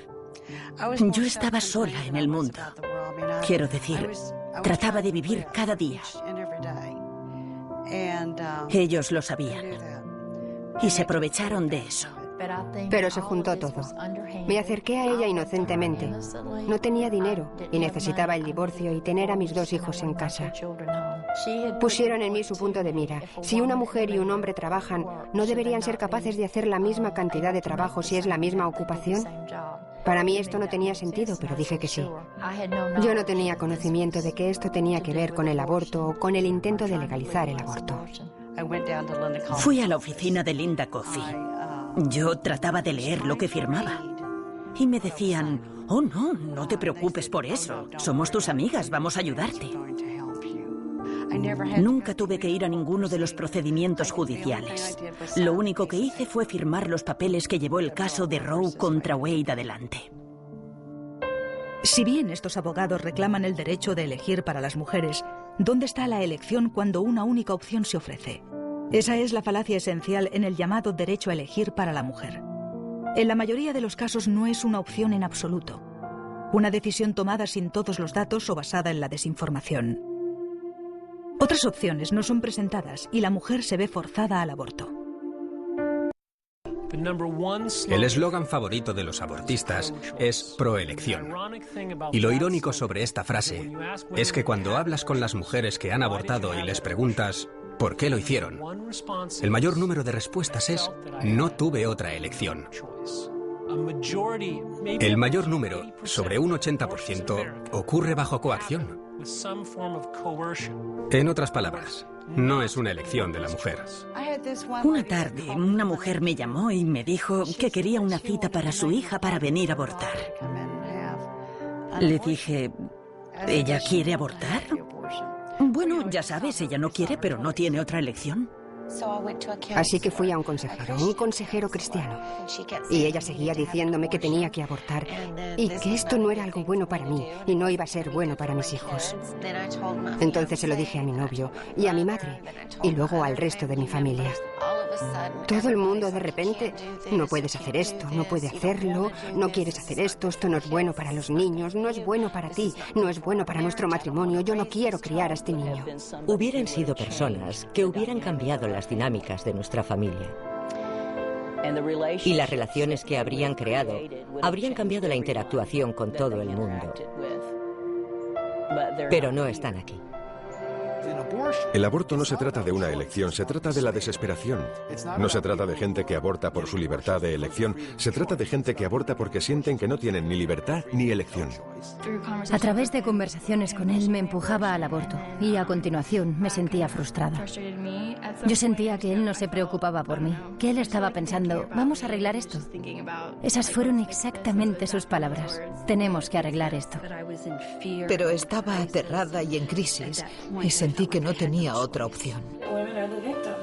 Speaker 14: Yo estaba sola en el mundo. Quiero decir, trataba de vivir cada día. Ellos lo sabían y se aprovecharon de eso.
Speaker 13: Pero se juntó todo. Me acerqué a ella inocentemente. No tenía dinero y necesitaba el divorcio y tener a mis 2 hijos en casa. Pusieron en mí su punto de mira. Si una mujer y un hombre trabajan, ¿no deberían ser capaces de hacer la misma cantidad de trabajo si es la misma ocupación? Para mí esto no tenía sentido, pero dije que sí. Yo no tenía conocimiento de que esto tenía que ver con el aborto o con el intento de legalizar el aborto.
Speaker 14: Fui a la oficina de Linda Coffey. Yo trataba de leer lo que firmaba. Y me decían, oh no, no te preocupes por eso. Somos tus amigas, vamos a ayudarte. Nunca tuve que ir a ninguno de los procedimientos judiciales. Lo único que hice fue firmar los papeles que llevó el caso de Roe contra Wade adelante.
Speaker 1: Si bien estos abogados reclaman el derecho de elegir para las mujeres, ¿dónde está la elección cuando una única opción se ofrece? Esa es la falacia esencial en el llamado derecho a elegir para la mujer. En la mayoría de los casos no es una opción en absoluto. Una decisión tomada sin todos los datos o basada en la desinformación. Otras opciones no son presentadas y la mujer se ve forzada al aborto.
Speaker 8: El eslogan favorito de los abortistas es proelección. Y lo irónico sobre esta frase es que cuando hablas con las mujeres que han abortado y les preguntas ¿por qué lo hicieron?, el mayor número de respuestas es no tuve otra elección. El mayor número, sobre un 80%, ocurre bajo coacción. En otras palabras, no es una elección de la mujer.
Speaker 14: Una tarde, una mujer me llamó y me dijo que quería una cita para su hija para venir a abortar. Le dije, ¿ella quiere abortar? Bueno, ya sabes, ella no quiere, pero no tiene otra elección.
Speaker 13: Así que fui a un consejero cristiano. Y ella seguía diciéndome que tenía que abortar y que esto no era algo bueno para mí y no iba a ser bueno para mis hijos. Entonces se lo dije a mi novio y a mi madre y luego al resto de mi familia. Todo el mundo de repente, no puedes hacer esto, no puedes hacerlo, no quieres hacer esto no es bueno para los niños, no es bueno para ti, no es bueno para nuestro matrimonio, yo no quiero criar a este niño.
Speaker 2: Hubieran sido personas que hubieran cambiado las dinámicas de nuestra familia. Y las relaciones que habrían creado habrían cambiado la interactuación con todo el mundo. Pero no están aquí.
Speaker 5: El aborto no se trata de una elección, se trata de la desesperación. No se trata de gente que aborta por su libertad de elección, se trata de gente que aborta porque sienten que no tienen ni libertad ni elección.
Speaker 15: A través de conversaciones con él me empujaba al aborto y a continuación me sentía frustrada. Yo sentía que él no se preocupaba por mí, que él estaba pensando, vamos a arreglar esto. Esas fueron exactamente sus palabras, tenemos que arreglar esto.
Speaker 10: Pero estaba aterrada y en crisis y sentí que no tenía otra opción.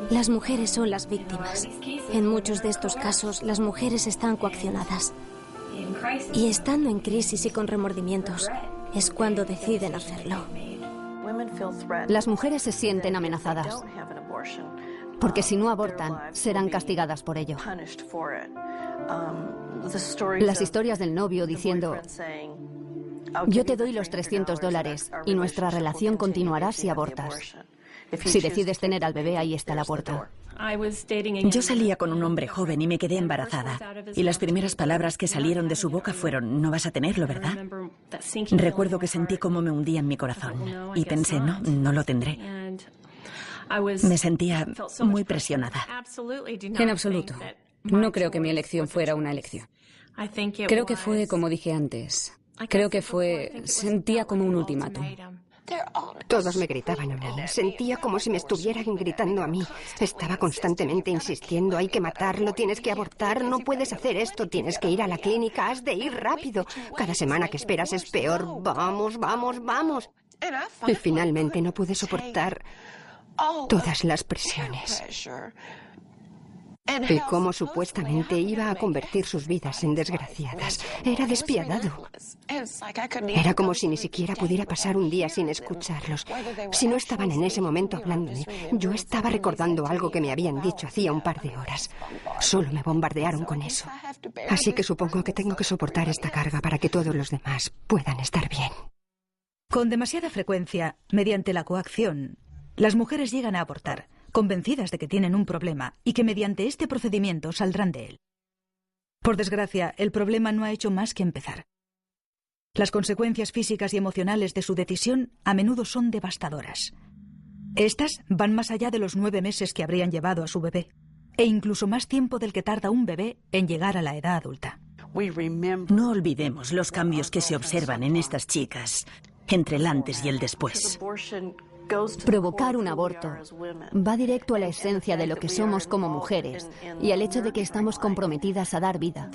Speaker 12: Las mujeres son las víctimas. En muchos de estos casos, las mujeres están coaccionadas. Y estando en crisis y con remordimientos, es cuando deciden hacerlo.
Speaker 15: Las mujeres se sienten amenazadas, porque si no abortan, serán castigadas por ello. Las historias del novio diciendo, yo te doy los $300 y nuestra relación continuará si abortas. Si decides tener al bebé, ahí está la puerta.
Speaker 14: Yo salía con un hombre joven y me quedé embarazada. Y las primeras palabras que salieron de su boca fueron, no vas a tenerlo, ¿verdad? Recuerdo que sentí cómo me hundía en mi corazón. Y pensé, no lo tendré. Me sentía muy presionada.
Speaker 16: En absoluto. No creo que mi elección fuera una elección. Creo que fue, como dije antes, sentía como un ultimátum.
Speaker 13: Todos me gritaban a mí. Sentía como si me estuvieran gritando a mí. Estaba constantemente insistiendo, hay que matarlo, tienes que abortar, no puedes hacer esto, tienes que ir a la clínica, has de ir rápido. Cada semana que esperas es peor. Vamos, vamos, vamos. Y finalmente no pude soportar todas las presiones. Y cómo supuestamente iba a convertir sus vidas en desgraciadas. Era despiadado. Era como si ni siquiera pudiera pasar un día sin escucharlos. Si no estaban en ese momento hablándome, yo estaba recordando algo que me habían dicho hacía un par de horas. Solo me bombardearon con eso. Así que supongo que tengo que soportar esta carga para que todos los demás puedan estar bien.
Speaker 1: Con demasiada frecuencia, mediante la coacción, las mujeres llegan a abortar, convencidas de que tienen un problema y que mediante este procedimiento saldrán de él. Por desgracia, el problema no ha hecho más que empezar. Las consecuencias físicas y emocionales de su decisión a menudo son devastadoras. Estas van más allá de los 9 meses que habrían llevado a su bebé, e incluso más tiempo del que tarda un bebé en llegar a la edad adulta.
Speaker 14: No olvidemos los cambios que se observan en estas chicas entre el antes y el después.
Speaker 15: Provocar un aborto va directo a la esencia de lo que somos como mujeres y al hecho de que estamos comprometidas a dar vida.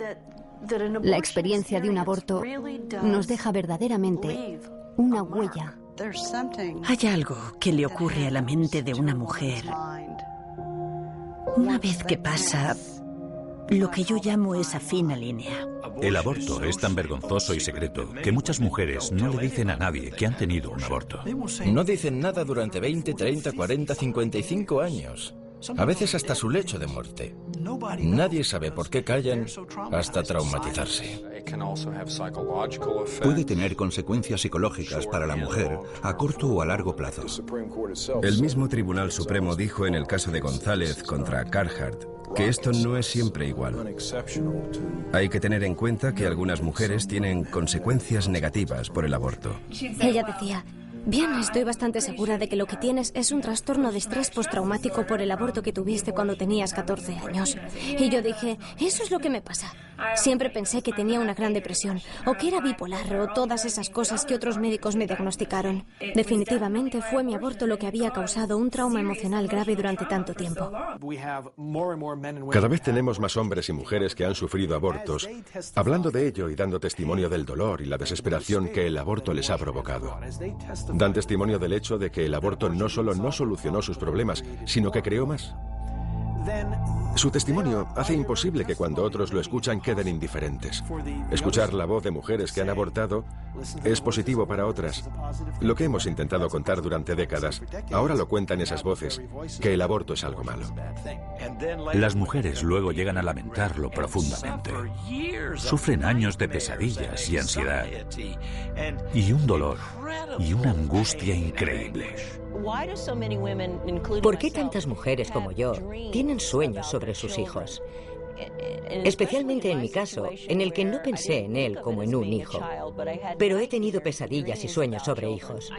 Speaker 15: La experiencia de un aborto nos deja verdaderamente una huella.
Speaker 14: Hay algo que le ocurre a la mente de una mujer una vez que pasa lo que yo llamo esa fina línea.
Speaker 6: El aborto es tan vergonzoso y secreto que muchas mujeres no le dicen a nadie que han tenido un aborto.
Speaker 11: No dicen nada durante 20, 30, 40, 55 años. A veces hasta su lecho de muerte. Nadie sabe por qué callan hasta traumatizarse.
Speaker 7: Puede tener consecuencias psicológicas para la mujer a corto o a largo plazo.
Speaker 3: El mismo Tribunal Supremo dijo en el caso de González contra Carhart que esto no es siempre igual. Hay que tener en cuenta que algunas mujeres tienen consecuencias negativas por el aborto.
Speaker 12: Ella decía, Bien, estoy bastante segura de que lo que tienes es un trastorno de estrés postraumático por el aborto que tuviste cuando tenías 14 años. Y yo dije, eso es lo que me pasa. Siempre pensé que tenía una gran depresión, o que era bipolar, o todas esas cosas que otros médicos me diagnosticaron. Definitivamente fue mi aborto lo que había causado un trauma emocional grave durante tanto tiempo.
Speaker 5: Cada vez tenemos más hombres y mujeres que han sufrido abortos, hablando de ello y dando testimonio del dolor y la desesperación que el aborto les ha provocado. Dan testimonio del hecho de que el aborto no solo no solucionó sus problemas, sino que creó más. Su testimonio hace imposible que cuando otros lo escuchan queden indiferentes. Escuchar la voz de mujeres que han abortado es positivo para otras. Lo que hemos intentado contar durante décadas, ahora lo cuentan esas voces, que el aborto es algo malo.
Speaker 6: Las mujeres luego llegan a lamentarlo profundamente. Sufren años de pesadillas y ansiedad, y un dolor y una angustia increíble.
Speaker 2: ¿Por qué tantas mujeres como yo tienen sueños sobre sus hijos? Especialmente en mi caso, en el que no pensé en él como en un hijo, pero he tenido pesadillas y sueños sobre hijos.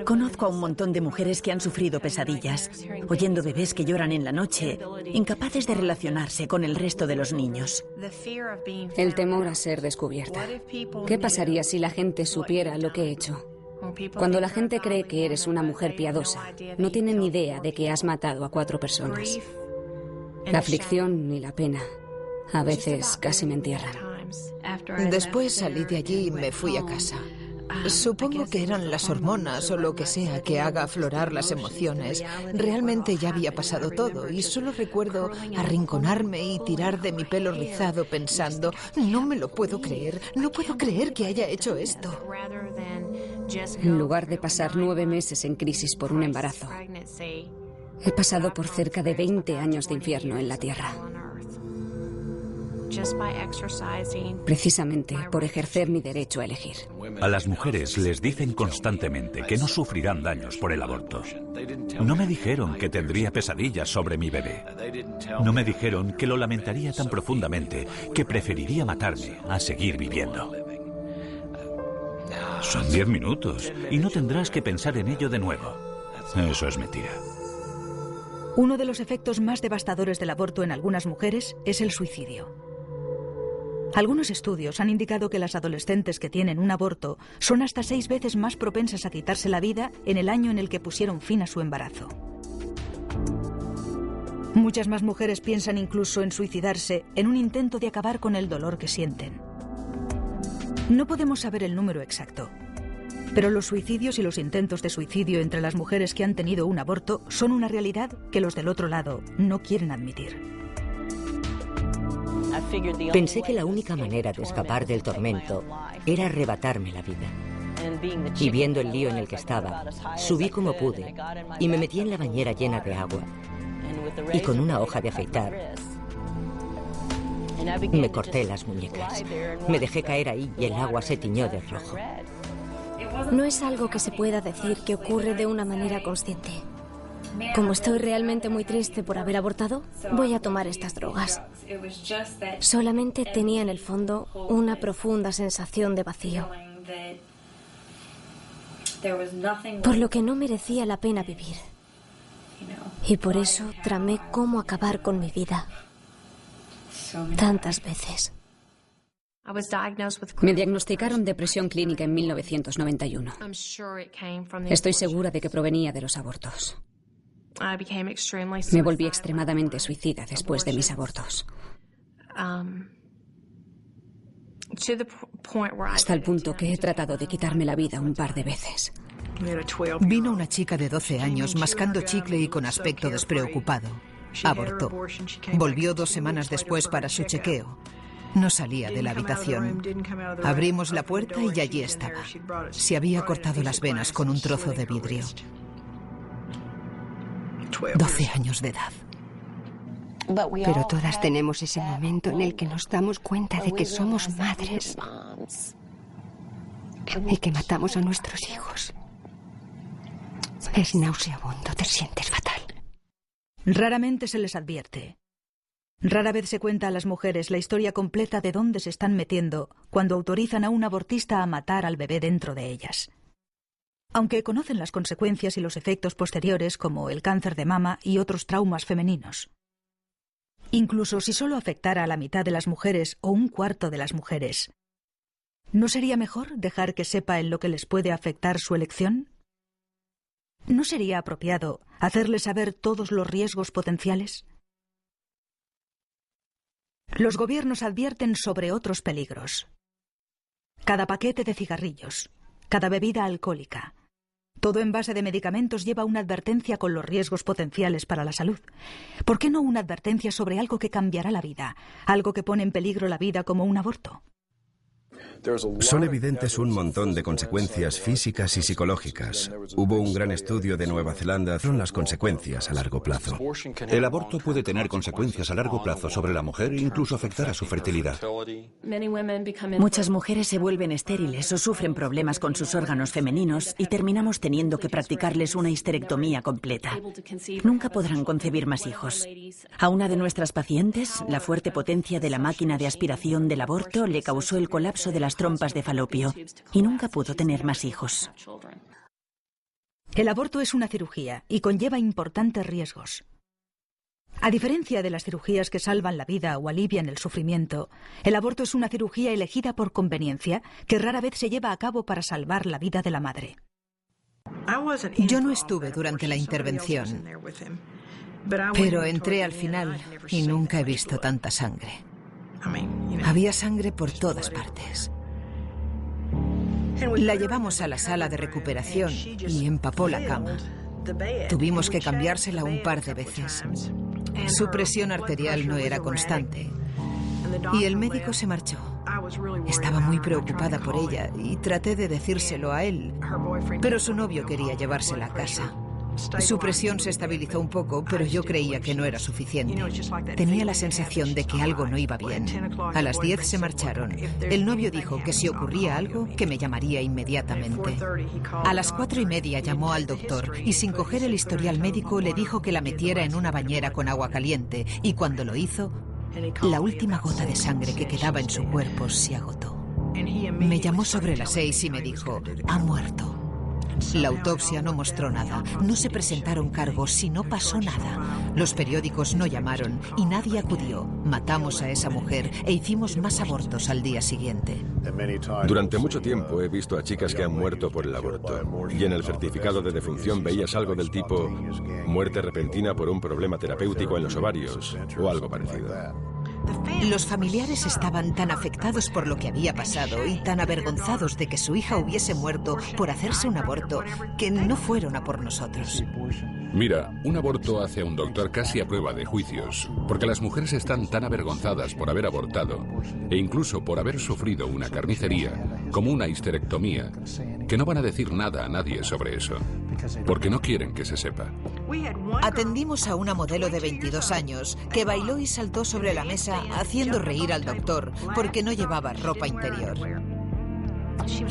Speaker 14: Conozco a un montón de mujeres que han sufrido pesadillas, oyendo bebés que lloran en la noche, incapaces de relacionarse con el resto de los niños.
Speaker 16: El temor a ser descubierta. ¿Qué pasaría si la gente supiera lo que he hecho? Cuando la gente cree que eres una mujer piadosa, no tienen ni idea de que has matado a 4 personas. La aflicción y la pena a veces casi me entierran.
Speaker 10: Después salí de allí y me fui a casa. Supongo que eran las hormonas o lo que sea que haga aflorar las emociones. Realmente ya había pasado todo y solo recuerdo arrinconarme y tirar de mi pelo rizado pensando, no me lo puedo creer, no puedo creer que haya hecho esto.
Speaker 16: En lugar de pasar 9 meses en crisis por un embarazo, he pasado por cerca de 20 años de infierno en la tierra. Precisamente por ejercer mi derecho a elegir.
Speaker 6: A las mujeres les dicen constantemente que no sufrirán daños por el aborto. No me dijeron que tendría pesadillas sobre mi bebé. No me dijeron que lo lamentaría tan profundamente que preferiría matarme a seguir viviendo. Son 10 minutos y no tendrás que pensar en ello de nuevo. Eso es mentira.
Speaker 1: Uno de los efectos más devastadores del aborto en algunas mujeres es el suicidio. Algunos estudios han indicado que las adolescentes que tienen un aborto son hasta 6 veces más propensas a quitarse la vida en el año en el que pusieron fin a su embarazo. Muchas más mujeres piensan incluso en suicidarse en un intento de acabar con el dolor que sienten. No podemos saber el número exacto, pero los suicidios y los intentos de suicidio entre las mujeres que han tenido un aborto son una realidad que los del otro lado no quieren admitir.
Speaker 2: Pensé que la única manera de escapar del tormento era arrebatarme la vida. Y viendo el lío en el que estaba, subí como pude y me metí en la bañera llena de agua. Y con una hoja de afeitar me corté las muñecas. Me dejé caer ahí y el agua se tiñó de rojo.
Speaker 12: No es algo que se pueda decir que ocurre de una manera consciente. Como estoy realmente muy triste por haber abortado, voy a tomar estas drogas. Solamente tenía en el fondo una profunda sensación de vacío, por lo que no merecía la pena vivir. Y por eso tramé cómo acabar con mi vida. Tantas veces.
Speaker 16: Me diagnosticaron depresión clínica en 1991. Estoy segura de que provenía de los abortos. Me volví extremadamente suicida después de mis abortos. Hasta el punto que he tratado de quitarme la vida un par de veces.
Speaker 10: Vino una chica de 12 años mascando chicle y con aspecto despreocupado. Abortó. Volvió 2 semanas después para su chequeo. No salía de la habitación. Abrimos la puerta y allí estaba. Se había cortado las venas con un trozo de vidrio. 12 años de edad.
Speaker 13: Pero todas tenemos ese momento en el que nos damos cuenta de que somos madres y que matamos a nuestros hijos. Es nauseabundo, te sientes fatal.
Speaker 1: Raramente se les advierte. Rara vez se cuenta a las mujeres la historia completa de dónde se están metiendo cuando autorizan a un abortista a matar al bebé dentro de ellas. aunque conocen las consecuencias y los efectos posteriores como el cáncer de mama y otros traumas femeninos. Incluso si solo afectara a la mitad de las mujeres o un cuarto de las mujeres, ¿no sería mejor dejar que sepa en lo que les puede afectar su elección? ¿No sería apropiado hacerles saber todos los riesgos potenciales? Los gobiernos advierten sobre otros peligros. Cada paquete de cigarrillos, cada bebida alcohólica, todo envase de medicamentos lleva una advertencia con los riesgos potenciales para la salud. ¿Por qué no una advertencia sobre algo que cambiará la vida, algo que pone en peligro la vida como un aborto?
Speaker 3: Son evidentes un montón de consecuencias físicas y psicológicas. Hubo un gran estudio de Nueva Zelanda sobre las consecuencias a largo plazo.
Speaker 7: El aborto puede tener consecuencias a largo plazo sobre la mujer e incluso afectar a su fertilidad.
Speaker 14: Muchas mujeres se vuelven estériles o sufren problemas con sus órganos femeninos y terminamos teniendo que practicarles una histerectomía completa. Nunca podrán concebir más hijos. A una de nuestras pacientes, la fuerte potencia de la máquina de aspiración del aborto le causó el colapso de las trompas de falopio y nunca pudo tener más hijos.
Speaker 1: El aborto es una cirugía y conlleva importantes riesgos. A diferencia de las cirugías que salvan la vida o alivian el sufrimiento, el aborto es una cirugía elegida por conveniencia que rara vez se lleva a cabo para salvar la vida de la madre.
Speaker 10: Yo no estuve durante la intervención, pero entré al final y nunca he visto tanta sangre. Había sangre por todas partes. La llevamos a la sala de recuperación y empapó la cama. Tuvimos que cambiársela un par de veces. Su presión arterial no era constante y el médico se marchó. Estaba muy preocupada por ella y traté de decírselo a él, pero su novio quería llevársela a casa. Su presión se estabilizó un poco, pero yo creía que no era suficiente. Tenía la sensación de que algo no iba bien. A las 10 se marcharon. El novio dijo que si ocurría algo, que me llamaría inmediatamente. A las 4:30 llamó al doctor y sin coger el historial médico le dijo que la metiera en una bañera con agua caliente y cuando lo hizo, la última gota de sangre que quedaba en su cuerpo se agotó. Me llamó sobre las 6 y me dijo, ha muerto. La autopsia no mostró nada, no se presentaron cargos y no pasó nada. Los periódicos no llamaron y nadie acudió. Matamos a esa mujer e hicimos más abortos al día siguiente.
Speaker 5: Durante mucho tiempo he visto a chicas que han muerto por el aborto. Y en el certificado de defunción veías algo del tipo muerte repentina por un problema terapéutico en los ovarios o algo parecido.
Speaker 10: Los familiares estaban tan afectados por lo que había pasado y tan avergonzados de que su hija hubiese muerto por hacerse un aborto que no fueron a por nosotros.
Speaker 4: Mira, un aborto hace a un doctor casi a prueba de juicios, porque las mujeres están tan avergonzadas por haber abortado e incluso por haber sufrido una carnicería, como una histerectomía, que no van a decir nada a nadie sobre eso, porque no quieren que se sepa.
Speaker 10: Atendimos a una modelo de 22 años que bailó y saltó sobre la mesa haciendo reír al doctor porque no llevaba ropa interior.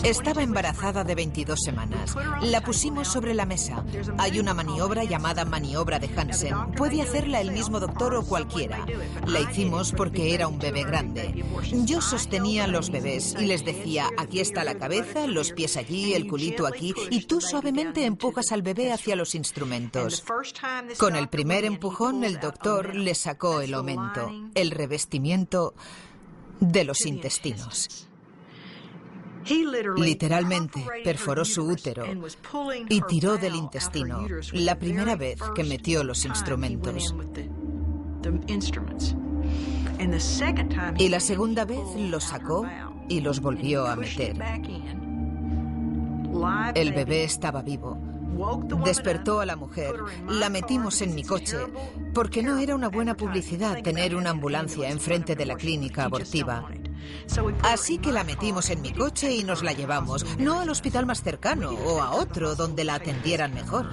Speaker 10: Estaba embarazada de 22 semanas. La pusimos sobre la mesa. Hay una maniobra llamada maniobra de Hansen. Puede hacerla el mismo doctor o cualquiera. La hicimos porque era un bebé grande. Yo sostenía los bebés y les decía, aquí está la cabeza, los pies allí, el culito aquí, y tú suavemente empujas al bebé hacia los instrumentos. Con el primer empujón, el doctor le sacó el omento, el revestimiento de los intestinos. Literalmente perforó su útero y tiró del intestino la primera vez que metió los instrumentos. Y la segunda vez los sacó y los volvió a meter. El bebé estaba vivo. Despertó a la mujer, la metimos en mi coche, porque no era una buena publicidad tener una ambulancia enfrente de la clínica abortiva. Así que la metimos en mi coche y nos la llevamos, no al hospital más cercano o a otro donde la atendieran mejor.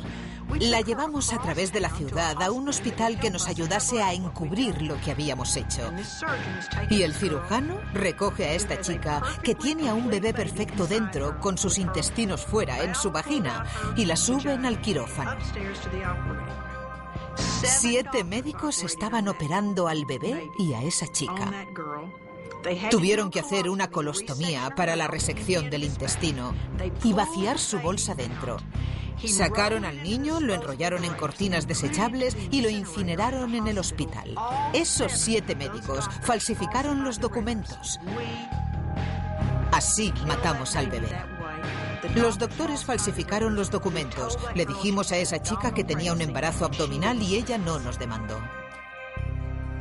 Speaker 10: La llevamos a través de la ciudad a un hospital que nos ayudase a encubrir lo que habíamos hecho. Y el cirujano recoge a esta chica que tiene a un bebé perfecto dentro con sus intestinos fuera en su vagina y la suben al quirófano. 7 médicos estaban operando al bebé y a esa chica. Tuvieron que hacer una colostomía para la resección del intestino y vaciar su bolsa dentro. Sacaron al niño, lo enrollaron en cortinas desechables y lo incineraron en el hospital. Esos 7 médicos falsificaron los documentos. Así matamos al bebé. Los doctores falsificaron los documentos. Le dijimos a esa chica que tenía un embarazo abdominal y ella no nos demandó.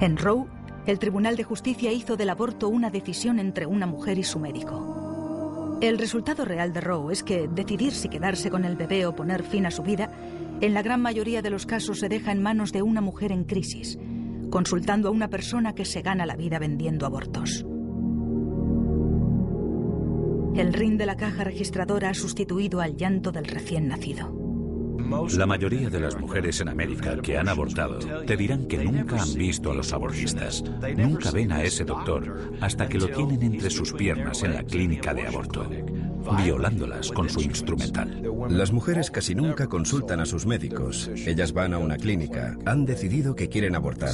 Speaker 1: En Roe, el Tribunal de Justicia hizo del aborto una decisión entre una mujer y su médico. El resultado real de Roe es que decidir si quedarse con el bebé o poner fin a su vida, en la gran mayoría de los casos se deja en manos de una mujer en crisis, consultando a una persona que se gana la vida vendiendo abortos. El ring de la caja registradora ha sustituido al llanto del recién nacido.
Speaker 6: La mayoría de las mujeres en América que han abortado te dirán que nunca han visto a los abortistas. Nunca ven a ese doctor hasta que lo tienen entre sus piernas en la clínica de aborto, violándolas con su instrumental.
Speaker 3: Las mujeres casi nunca consultan a sus médicos. Ellas van a una clínica, han decidido que quieren abortar.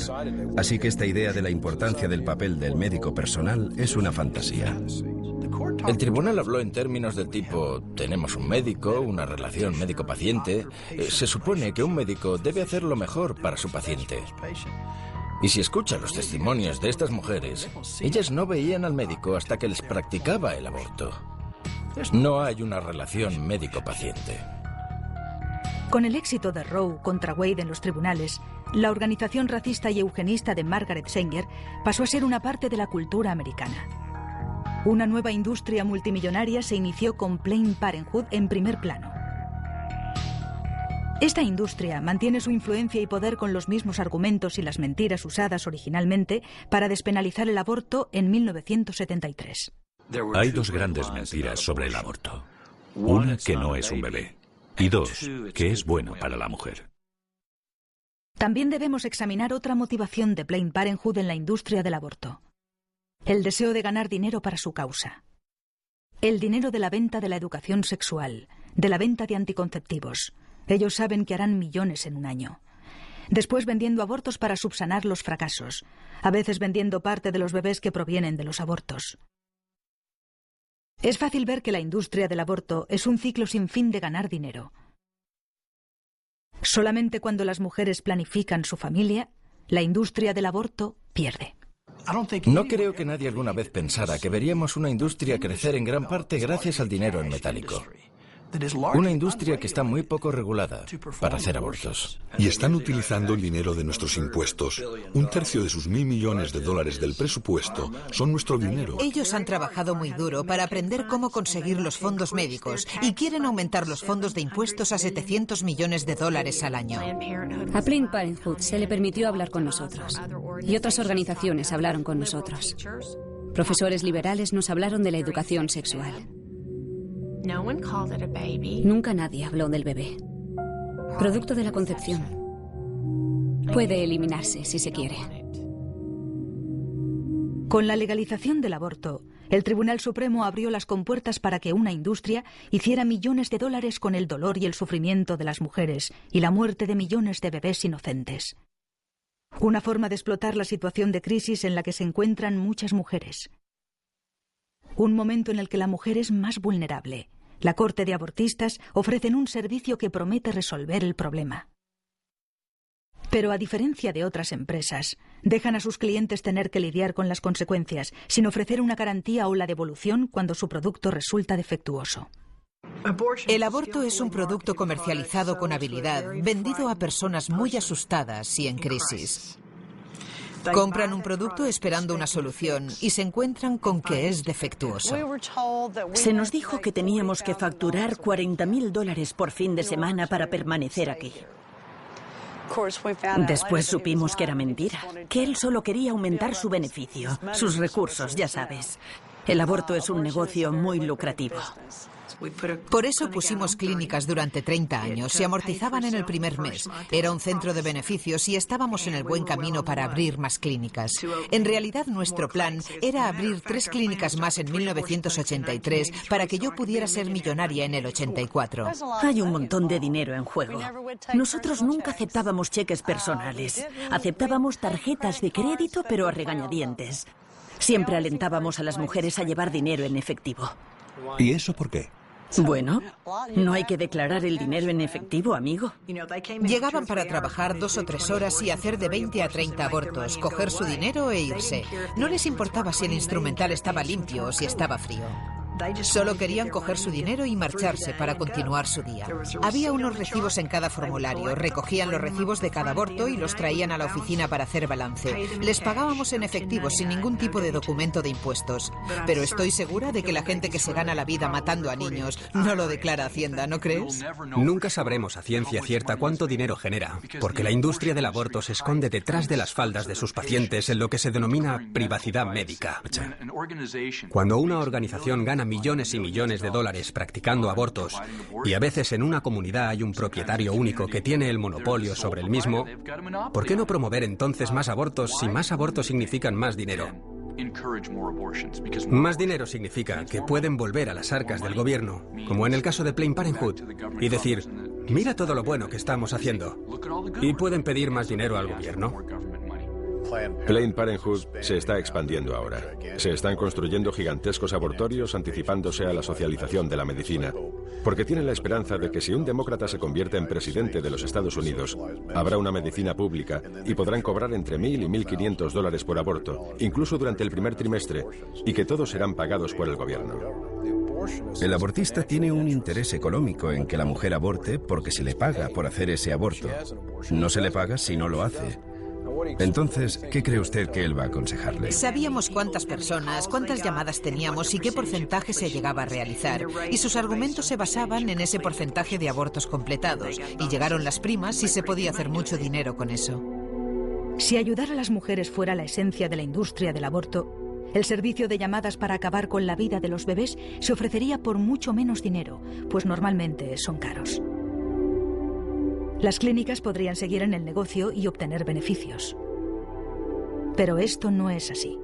Speaker 3: Así que esta idea de la importancia del papel del médico personal es una fantasía.
Speaker 11: El tribunal habló en términos del tipo, tenemos un médico, una relación médico-paciente. Se supone que un médico debe hacer lo mejor para su paciente. Y si escucha los testimonios de estas mujeres, ellas no veían al médico hasta que les practicaba el aborto. No hay una relación médico-paciente.
Speaker 1: Con el éxito de Roe contra Wade en los tribunales, la organización racista y eugenista de Margaret Sanger pasó a ser una parte de la cultura americana. Una nueva industria multimillonaria se inició con Planned Parenthood en primer plano. Esta industria mantiene su influencia y poder con los mismos argumentos y las mentiras usadas originalmente para despenalizar el aborto en 1973.
Speaker 6: Hay 2 grandes mentiras sobre el aborto. Una, que no es un bebé. Y 2, que es bueno para la mujer.
Speaker 1: También debemos examinar otra motivación de Planned Parenthood en la industria del aborto. El deseo de ganar dinero para su causa. El dinero de la venta de la educación sexual, de la venta de anticonceptivos. Ellos saben que harán millones en un año. Después vendiendo abortos para subsanar los fracasos, a veces vendiendo parte de los bebés que provienen de los abortos. Es fácil ver que la industria del aborto es un ciclo sin fin de ganar dinero. Solamente cuando las mujeres planifican su familia, la industria del aborto pierde.
Speaker 11: No creo que nadie alguna vez pensara que veríamos una industria crecer en gran parte gracias al dinero en metálico. Una industria que está muy poco regulada para hacer abortos.
Speaker 9: Y están utilizando el dinero de nuestros impuestos. 1/3 de sus $1.000 millones del presupuesto son nuestro dinero.
Speaker 10: Ellos han trabajado muy duro para aprender cómo conseguir los fondos médicos y quieren aumentar los fondos de impuestos a $700 millones al año.
Speaker 16: A Planned Parenthood se le permitió hablar con nosotros. Y otras organizaciones hablaron con nosotros. Profesores liberales nos hablaron de la educación sexual. Nunca nadie habló del bebé. Producto de la concepción. Puede eliminarse si se quiere.
Speaker 1: Con la legalización del aborto, el Tribunal Supremo abrió las compuertas para que una industria hiciera millones de dólares con el dolor y el sufrimiento de las mujeres y la muerte de millones de bebés inocentes. Una forma de explotar la situación de crisis en la que se encuentran muchas mujeres. Un momento en el que la mujer es más vulnerable. La corte de abortistas ofrecen un servicio que promete resolver el problema. Pero a diferencia de otras empresas, dejan a sus clientes tener que lidiar con las consecuencias, sin ofrecer una garantía o la devolución cuando su producto resulta defectuoso.
Speaker 10: El aborto es un producto comercializado con habilidad, vendido a personas muy asustadas y en crisis. Compran un producto esperando una solución y se encuentran con que es defectuoso.
Speaker 14: Se nos dijo que teníamos que facturar $40.000 por fin de semana para permanecer aquí. Después supimos que era mentira, que él solo quería aumentar su beneficio, sus recursos, ya sabes. El aborto es un negocio muy lucrativo.
Speaker 10: Por eso pusimos clínicas durante 30 años. Se amortizaban en el primer mes. Era un centro de beneficios y estábamos en el buen camino para abrir más clínicas. En realidad, nuestro plan era abrir 3 clínicas más en 1983 para que yo pudiera ser millonaria en el 84.
Speaker 14: Hay un montón de dinero en juego. Nosotros nunca aceptábamos cheques personales. Aceptábamos tarjetas de crédito, pero a regañadientes. Siempre alentábamos a las mujeres a llevar dinero en efectivo.
Speaker 7: ¿Y eso por qué?
Speaker 14: Bueno, no hay que declarar el dinero en efectivo, amigo.
Speaker 10: Llegaban para trabajar 2 o 3 horas y hacer de 20 a 30 abortos, coger su dinero e irse. No les importaba si el instrumental estaba limpio o si estaba frío. Solo querían coger su dinero y marcharse para continuar su día. Había unos recibos en cada formulario. Recogían los recibos de cada aborto y los traían a la oficina para hacer balance. Les pagábamos en efectivo sin ningún tipo de documento de impuestos. Pero estoy segura de que la gente que se gana la vida matando a niños no lo declara a Hacienda, ¿no crees?
Speaker 8: Nunca sabremos a ciencia cierta cuánto dinero genera, porque la industria del aborto se esconde detrás de las faldas de sus pacientes en lo que se denomina privacidad médica. Cuando una organización gana millones y millones de dólares practicando abortos, y a veces en una comunidad hay un propietario único que tiene el monopolio sobre el mismo, ¿por qué no promover entonces más abortos si más abortos significan más dinero? Más dinero significa que pueden volver a las arcas del gobierno, como en el caso de Planned Parenthood, y decir, mira todo lo bueno que estamos haciendo, y pueden pedir más dinero al gobierno.
Speaker 5: Planned Parenthood se está expandiendo ahora. Se están construyendo gigantescos abortorios anticipándose a la socialización de la medicina, porque tienen la esperanza de que si un demócrata se convierte en presidente de los Estados Unidos, habrá una medicina pública y podrán cobrar entre $1.000 y $1.500 por aborto, incluso durante el primer trimestre, y que todos serán pagados por el gobierno.
Speaker 3: El abortista tiene un interés económico en que la mujer aborte porque se le paga por hacer ese aborto. No se le paga si no lo hace. Entonces, ¿qué cree usted que él va a aconsejarle?
Speaker 10: Sabíamos cuántas personas, cuántas llamadas teníamos y qué porcentaje se llegaba a realizar. Y sus argumentos se basaban en ese porcentaje de abortos completados. Y llegaron las primas y se podía hacer mucho dinero con eso.
Speaker 1: Si ayudar a las mujeres fuera la esencia de la industria del aborto, el servicio de llamadas para acabar con la vida de los bebés se ofrecería por mucho menos dinero, pues normalmente son caros. Las clínicas podrían seguir en el negocio y obtener beneficios. Pero esto no es así.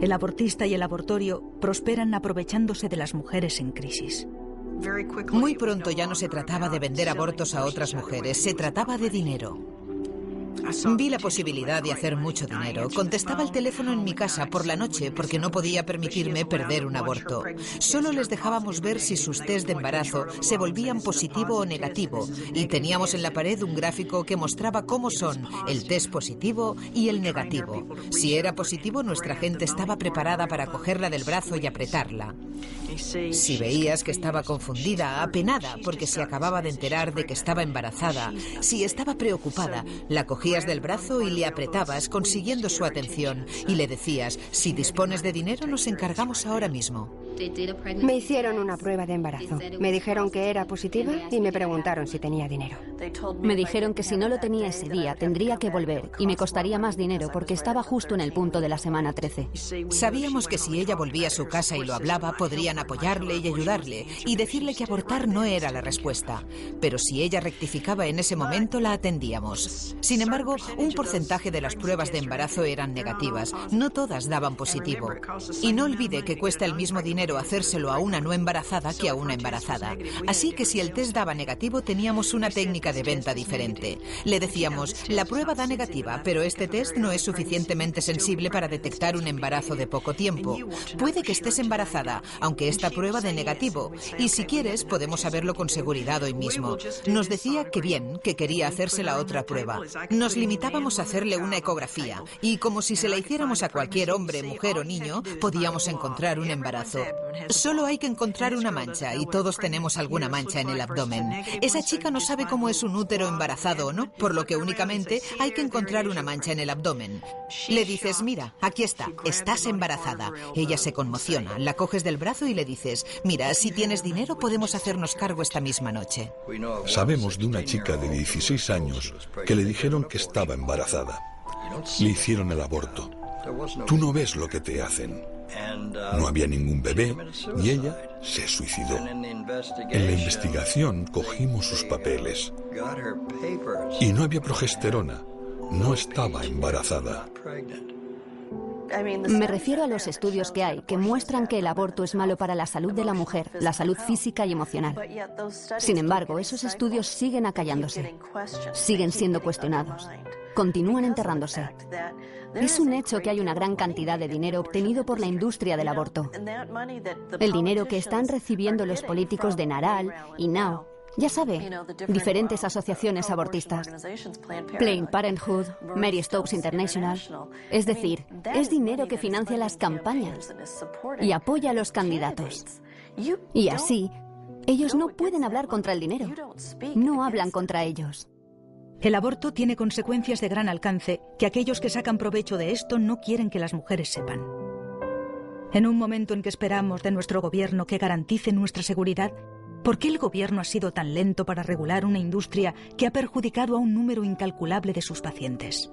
Speaker 1: El abortista y el abortorio prosperan aprovechándose de las mujeres en crisis.
Speaker 10: Muy pronto ya no se trataba de vender abortos a otras mujeres, se trataba de dinero. Vi la posibilidad de hacer mucho dinero. Contestaba el teléfono en mi casa por la noche porque no podía permitirme perder un aborto. Solo les dejábamos ver si sus test de embarazo se volvían positivo o negativo y teníamos en la pared un gráfico que mostraba cómo son el test positivo y el negativo. Si era positivo, nuestra gente estaba preparada para cogerla del brazo y apretarla. Si veías que estaba confundida, apenada porque se acababa de enterar de que estaba embarazada, si estaba preocupada, la cogías del brazo y le apretabas consiguiendo su atención y le decías, si dispones de dinero nos encargamos ahora mismo.
Speaker 13: Me hicieron una prueba de embarazo. Me dijeron que era positiva y me preguntaron si tenía dinero.
Speaker 16: Me dijeron que si no lo tenía ese día tendría que volver y me costaría más dinero porque estaba justo en el punto de la semana 13.
Speaker 10: Sabíamos que si ella volvía a su casa y lo hablaba, podrían apoyarle y ayudarle y decirle que abortar no era la respuesta. Pero si ella rectificaba en ese momento, la atendíamos. Sin embargo, un porcentaje de las pruebas de embarazo eran negativas. No todas daban positivo. Y no olvide que cuesta el mismo dinero hacérselo a una no embarazada que a una embarazada. Así que si el test daba negativo, teníamos una técnica de venta diferente. Le decíamos, la prueba da negativa, pero este test no es suficientemente sensible para detectar un embarazo de poco tiempo. Puede que estés embarazada, aunque esta prueba dé negativo. Y si quieres, podemos saberlo con seguridad hoy mismo. Nos decía que bien, que quería hacerse la otra prueba. Nos limitábamos a hacerle una ecografía. Y como si se la hiciéramos a cualquier hombre, mujer o niño, podíamos encontrar un embarazo. Solo hay que encontrar una mancha, y todos tenemos alguna mancha en el abdomen. Esa chica no sabe cómo es un útero embarazado o no, por lo que únicamente hay que encontrar una mancha en el abdomen. Le dices, mira, aquí está, estás embarazada. Ella se conmociona, la coges del brazo y le dices, mira, si tienes dinero podemos hacernos cargo esta misma noche.
Speaker 9: Sabemos de una chica de 16 años que le dijeron que estaba embarazada. Le hicieron el aborto. Tú no ves lo que te hacen. No había ningún bebé y ella se suicidó. En la investigación cogimos sus papeles y no había progesterona. No estaba embarazada.
Speaker 16: Me refiero a los estudios que hay que muestran que el aborto es malo para la salud de la mujer, la salud física y emocional. Sin embargo, esos estudios siguen acallándose, siguen siendo cuestionados, continúan enterrándose. Es un hecho que hay una gran cantidad de dinero obtenido por la industria del aborto. El dinero que están recibiendo los políticos de Naral y Now, ya sabe, diferentes asociaciones abortistas, Planned Parenthood, Mary Stopes International. Es decir, es dinero que financia las campañas y apoya a los candidatos. Y así, ellos no pueden hablar contra el dinero. No hablan contra ellos.
Speaker 1: El aborto tiene consecuencias de gran alcance que aquellos que sacan provecho de esto no quieren que las mujeres sepan. En un momento en que esperamos de nuestro gobierno que garantice nuestra seguridad, ¿por qué el gobierno ha sido tan lento para regular una industria que ha perjudicado a un número incalculable de sus pacientes?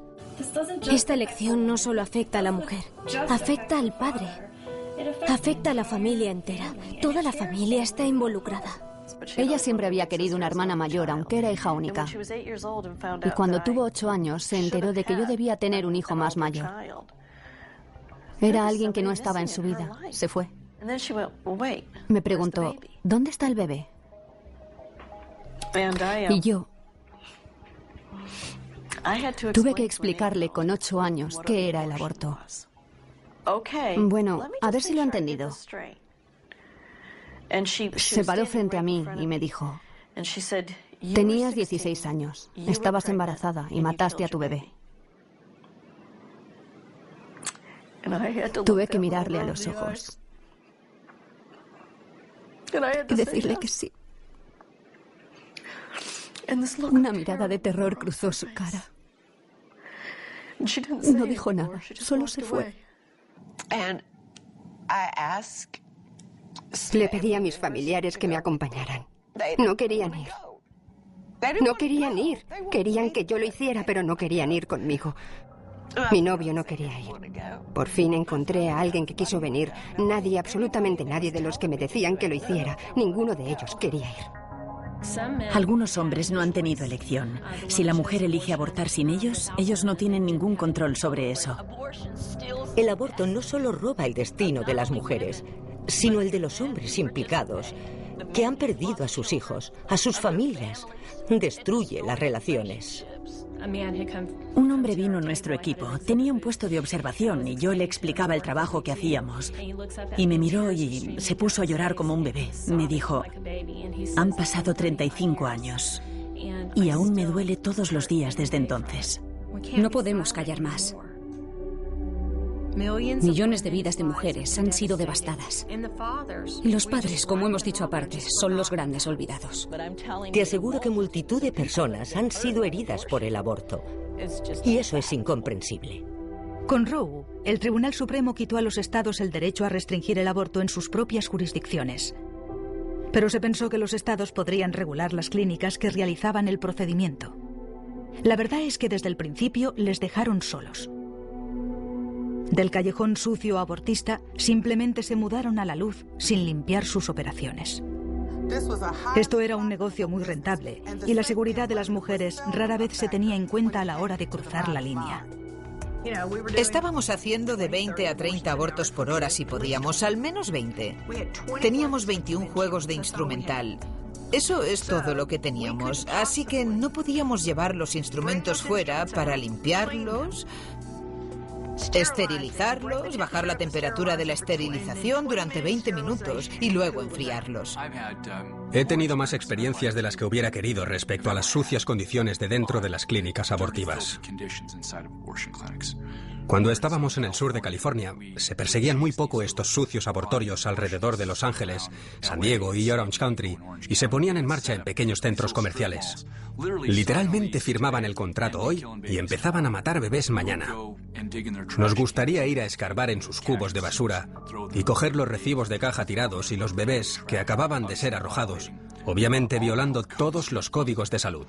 Speaker 12: Esta elección no solo afecta a la mujer, afecta al padre, afecta a la familia entera. Toda la familia está involucrada.
Speaker 16: Ella siempre había querido una hermana mayor, aunque era hija única. Y cuando tuvo 8 años, se enteró de que yo debía tener un hijo más mayor. Era alguien que no estaba en su vida. Se fue. Me preguntó, ¿dónde está el bebé? Y yo tuve que explicarle con 8 años qué era el aborto. Bueno, a ver si lo ha entendido. Se paró frente a mí y me dijo, tenías 16 años, estabas embarazada y mataste a tu bebé. Tuve que mirarle a los ojos y decirle que sí. Una mirada de terror cruzó su cara. No dijo nada, solo se fue.
Speaker 13: Le pedí a mis familiares que me acompañaran. No querían ir. No querían ir. Querían que yo lo hiciera, pero no querían ir conmigo. Mi novio no quería ir. Por fin encontré a alguien que quiso venir. Nadie, absolutamente nadie de los que me decían que lo hiciera. Ninguno de ellos quería ir.
Speaker 14: Algunos hombres no han tenido elección. Si la mujer elige abortar sin ellos, ellos no tienen ningún control sobre eso.
Speaker 2: El aborto no solo roba el destino de las mujeres, sino el de los hombres implicados, que han perdido a sus hijos, a sus familias. Destruye las relaciones.
Speaker 14: Un hombre vino a nuestro equipo. Tenía un puesto de observación y yo le explicaba el trabajo que hacíamos. Y me miró y se puso a llorar como un bebé. Me dijo, han pasado 35 años y aún me duele todos los días desde entonces.
Speaker 16: No podemos callar más. Millones de vidas de mujeres han sido devastadas. Y los padres, como hemos dicho aparte, son los grandes olvidados.
Speaker 2: Te aseguro que multitud de personas han sido heridas por el aborto. Y eso es incomprensible.
Speaker 1: Con Roe, el Tribunal Supremo quitó a los estados el derecho a restringir el aborto en sus propias jurisdicciones. Pero se pensó que los estados podrían regular las clínicas que realizaban el procedimiento. La verdad es que desde el principio les dejaron solos. Del callejón sucio abortista simplemente se mudaron a la luz sin limpiar sus operaciones. Esto era un negocio muy rentable y la seguridad de las mujeres rara vez se tenía en cuenta a la hora de cruzar la línea.
Speaker 10: Estábamos haciendo de 20 a 30 abortos por hora si podíamos, al menos 20. Teníamos 21 juegos de instrumental. Eso es todo lo que teníamos, así que no podíamos llevar los instrumentos fuera para limpiarlos, esterilizarlos, bajar la temperatura de la esterilización durante 20 minutos y luego enfriarlos.
Speaker 8: He tenido más experiencias de las que hubiera querido respecto a las sucias condiciones de dentro de las clínicas abortivas. Cuando estábamos en el sur de California, se perseguían muy poco estos sucios abortorios alrededor de Los Ángeles, San Diego y Orange County, y se ponían en marcha en pequeños centros comerciales. Literalmente firmaban el contrato hoy y empezaban a matar bebés mañana. Nos gustaría ir a escarbar en sus cubos de basura y coger los recibos de caja tirados y los bebés que acababan de ser arrojados, obviamente violando todos los códigos de salud.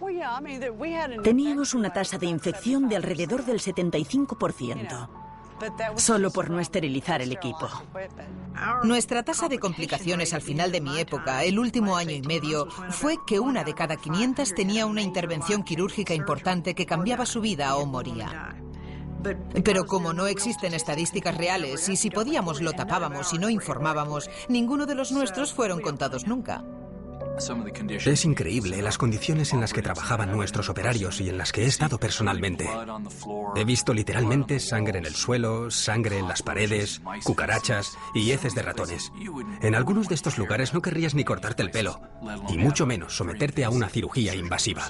Speaker 14: Teníamos una tasa de infección de alrededor del 75%, solo por no esterilizar el equipo.
Speaker 10: Nuestra tasa de complicaciones al final de mi época, el último año y medio, fue que 1 de cada 500 tenía una intervención quirúrgica importante que cambiaba su vida o moría. Pero como no existen estadísticas reales y si podíamos lo tapábamos y no informábamos, ninguno de los nuestros fueron contados nunca.
Speaker 8: Es increíble las condiciones en las que trabajaban nuestros operarios y en las que he estado personalmente. He visto literalmente sangre en el suelo, sangre en las paredes, cucarachas y heces de ratones. En algunos de estos lugares no querrías ni cortarte el pelo, y mucho menos someterte a una cirugía invasiva.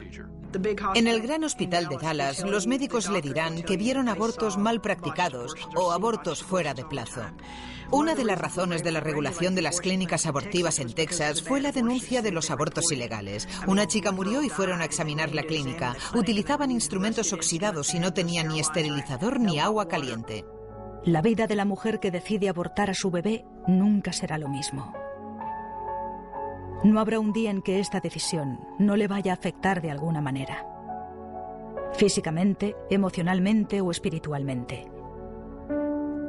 Speaker 10: En el gran hospital de Dallas, los médicos le dirán que vieron abortos mal practicados o abortos fuera de plazo. Una de las razones de la regulación de las clínicas abortivas en Texas fue la denuncia de los abortos ilegales. Una chica murió y fueron a examinar la clínica. Utilizaban instrumentos oxidados y no tenían ni esterilizador ni agua caliente.
Speaker 1: La vida de la mujer que decide abortar a su bebé nunca será lo mismo. No habrá un día en que esta decisión no le vaya a afectar de alguna manera. Físicamente, emocionalmente o espiritualmente.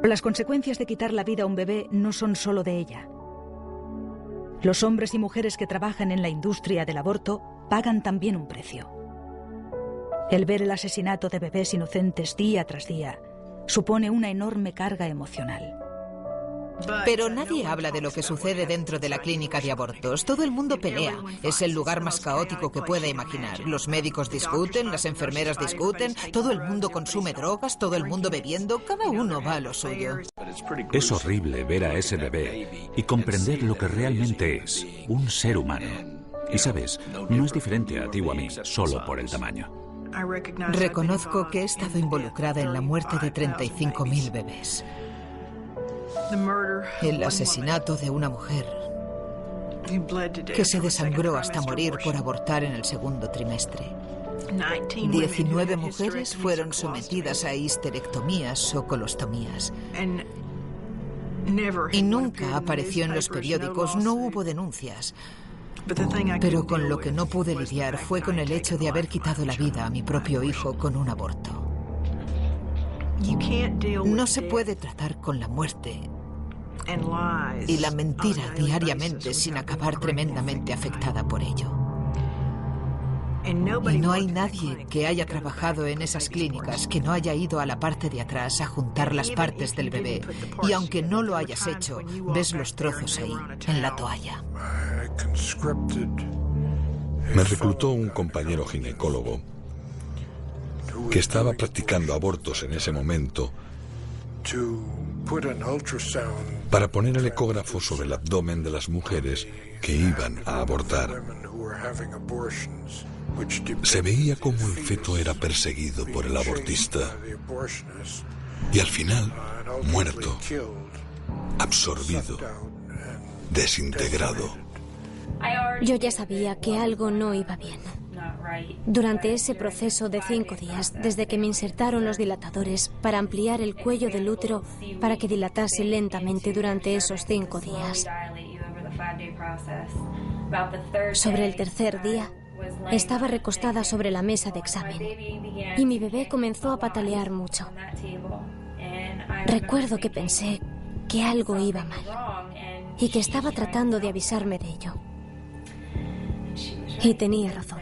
Speaker 1: Las consecuencias de quitar la vida a un bebé no son solo de ella. Los hombres y mujeres que trabajan en la industria del aborto pagan también un precio. El ver el asesinato de bebés inocentes día tras día supone una enorme carga emocional.
Speaker 10: Pero nadie habla de lo que sucede dentro de la clínica de abortos. Todo el mundo pelea. Es el lugar más caótico que pueda imaginar. Los médicos discuten, las enfermeras discuten, todo el mundo consume drogas, todo el mundo bebiendo, cada uno va a lo suyo.
Speaker 6: Es horrible ver a ese bebé y comprender lo que realmente es, un ser humano. Y sabes, no es diferente a ti o a mí, solo por el tamaño.
Speaker 10: Reconozco que he estado involucrada en la muerte de 35.000 bebés. El asesinato de una mujer que se desangró hasta morir por abortar en el segundo trimestre. 19 mujeres fueron sometidas a histerectomías o colostomías. Y nunca apareció en los periódicos, no hubo denuncias. Pero con lo que no pude lidiar fue con el hecho de haber quitado la vida a mi propio hijo con un aborto. No se puede tratar con la muerte y la mentira diariamente sin acabar tremendamente afectada por ello. Y no hay nadie que haya trabajado en esas clínicas que no haya ido a la parte de atrás a juntar las partes del bebé. Y aunque no lo hayas hecho, ves los trozos ahí, en la toalla.
Speaker 9: Me reclutó un compañero ginecólogo que estaba practicando abortos en ese momento para poner el ecógrafo sobre el abdomen de las mujeres que iban a abortar. Se veía como el feto era perseguido por el abortista y al final muerto, absorbido, desintegrado.
Speaker 12: Yo ya sabía que algo no iba bien. Durante ese proceso de 5 días, desde que me insertaron los dilatadores para ampliar el cuello del útero para que dilatase lentamente durante esos 5 días. Sobre el tercer día, estaba recostada sobre la mesa de examen y mi bebé comenzó a patalear mucho. Recuerdo que pensé que algo iba mal y que estaba tratando de avisarme de ello. Y tenía razón,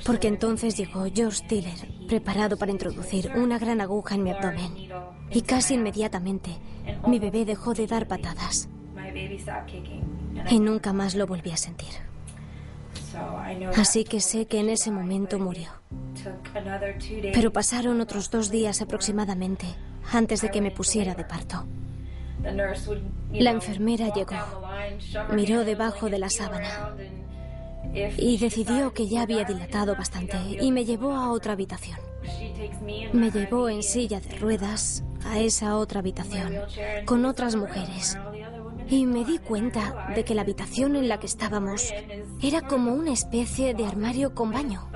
Speaker 12: porque entonces llegó George Tiller, preparado para introducir una gran aguja en mi abdomen. Y casi inmediatamente, mi bebé dejó de dar patadas. Y nunca más lo volví a sentir. Así que sé que en ese momento murió. Pero pasaron otros 2 días aproximadamente antes de que me pusiera de parto. La enfermera llegó, miró debajo de la sábana y decidió que ya había dilatado bastante y me llevó a otra habitación. Me llevó en silla de ruedas a esa otra habitación con otras mujeres y me di cuenta de que la habitación en la que estábamos era como una especie de armario con baño.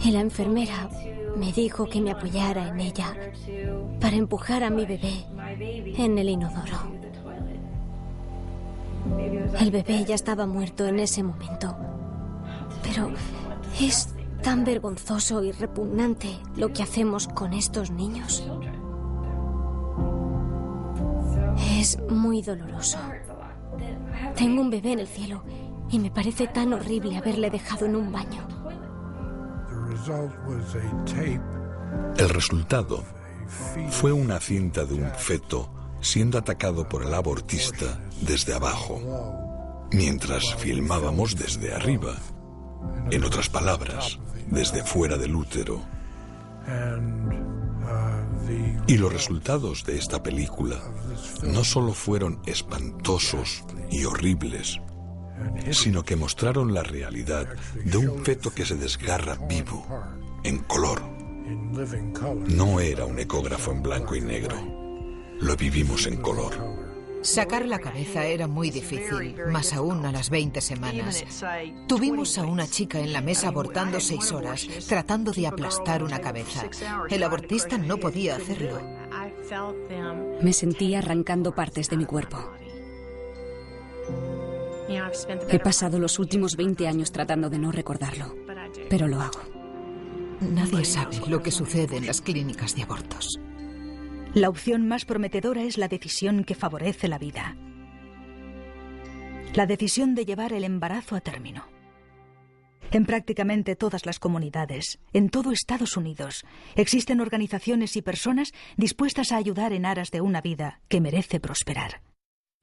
Speaker 12: Y la enfermera me dijo que me apoyara en ella para empujar a mi bebé en el inodoro. El bebé ya estaba muerto en ese momento. Pero es tan vergonzoso y repugnante lo que hacemos con estos niños. Es muy doloroso. Tengo un bebé en el cielo y me parece tan horrible haberle dejado en un baño.
Speaker 9: El resultado fue una cinta de un feto siendo atacado por el abortista desde abajo. mientras filmábamos desde arriba. En otras palabras, desde fuera del útero. Y los resultados de esta película no solo fueron espantosos y horribles, sino que mostraron la realidad de un feto que se desgarra vivo, en color. No era un ecógrafo en blanco y negro. Lo vivimos en color.
Speaker 10: Sacar la cabeza era muy difícil, más aún a las 20 semanas. Tuvimos a una chica en la mesa abortando 6 horas, tratando de aplastar una cabeza. El abortista no podía hacerlo.
Speaker 16: Me sentía arrancando partes de mi cuerpo. He pasado los últimos 20 años tratando de no recordarlo, pero lo hago.
Speaker 10: Nadie sabe lo que sucede en las clínicas de abortos.
Speaker 1: La opción más prometedora es la decisión que favorece la vida. La decisión de llevar el embarazo a término. En prácticamente todas las comunidades, en todo Estados Unidos, existen organizaciones y personas dispuestas a ayudar en aras de una vida que merece prosperar.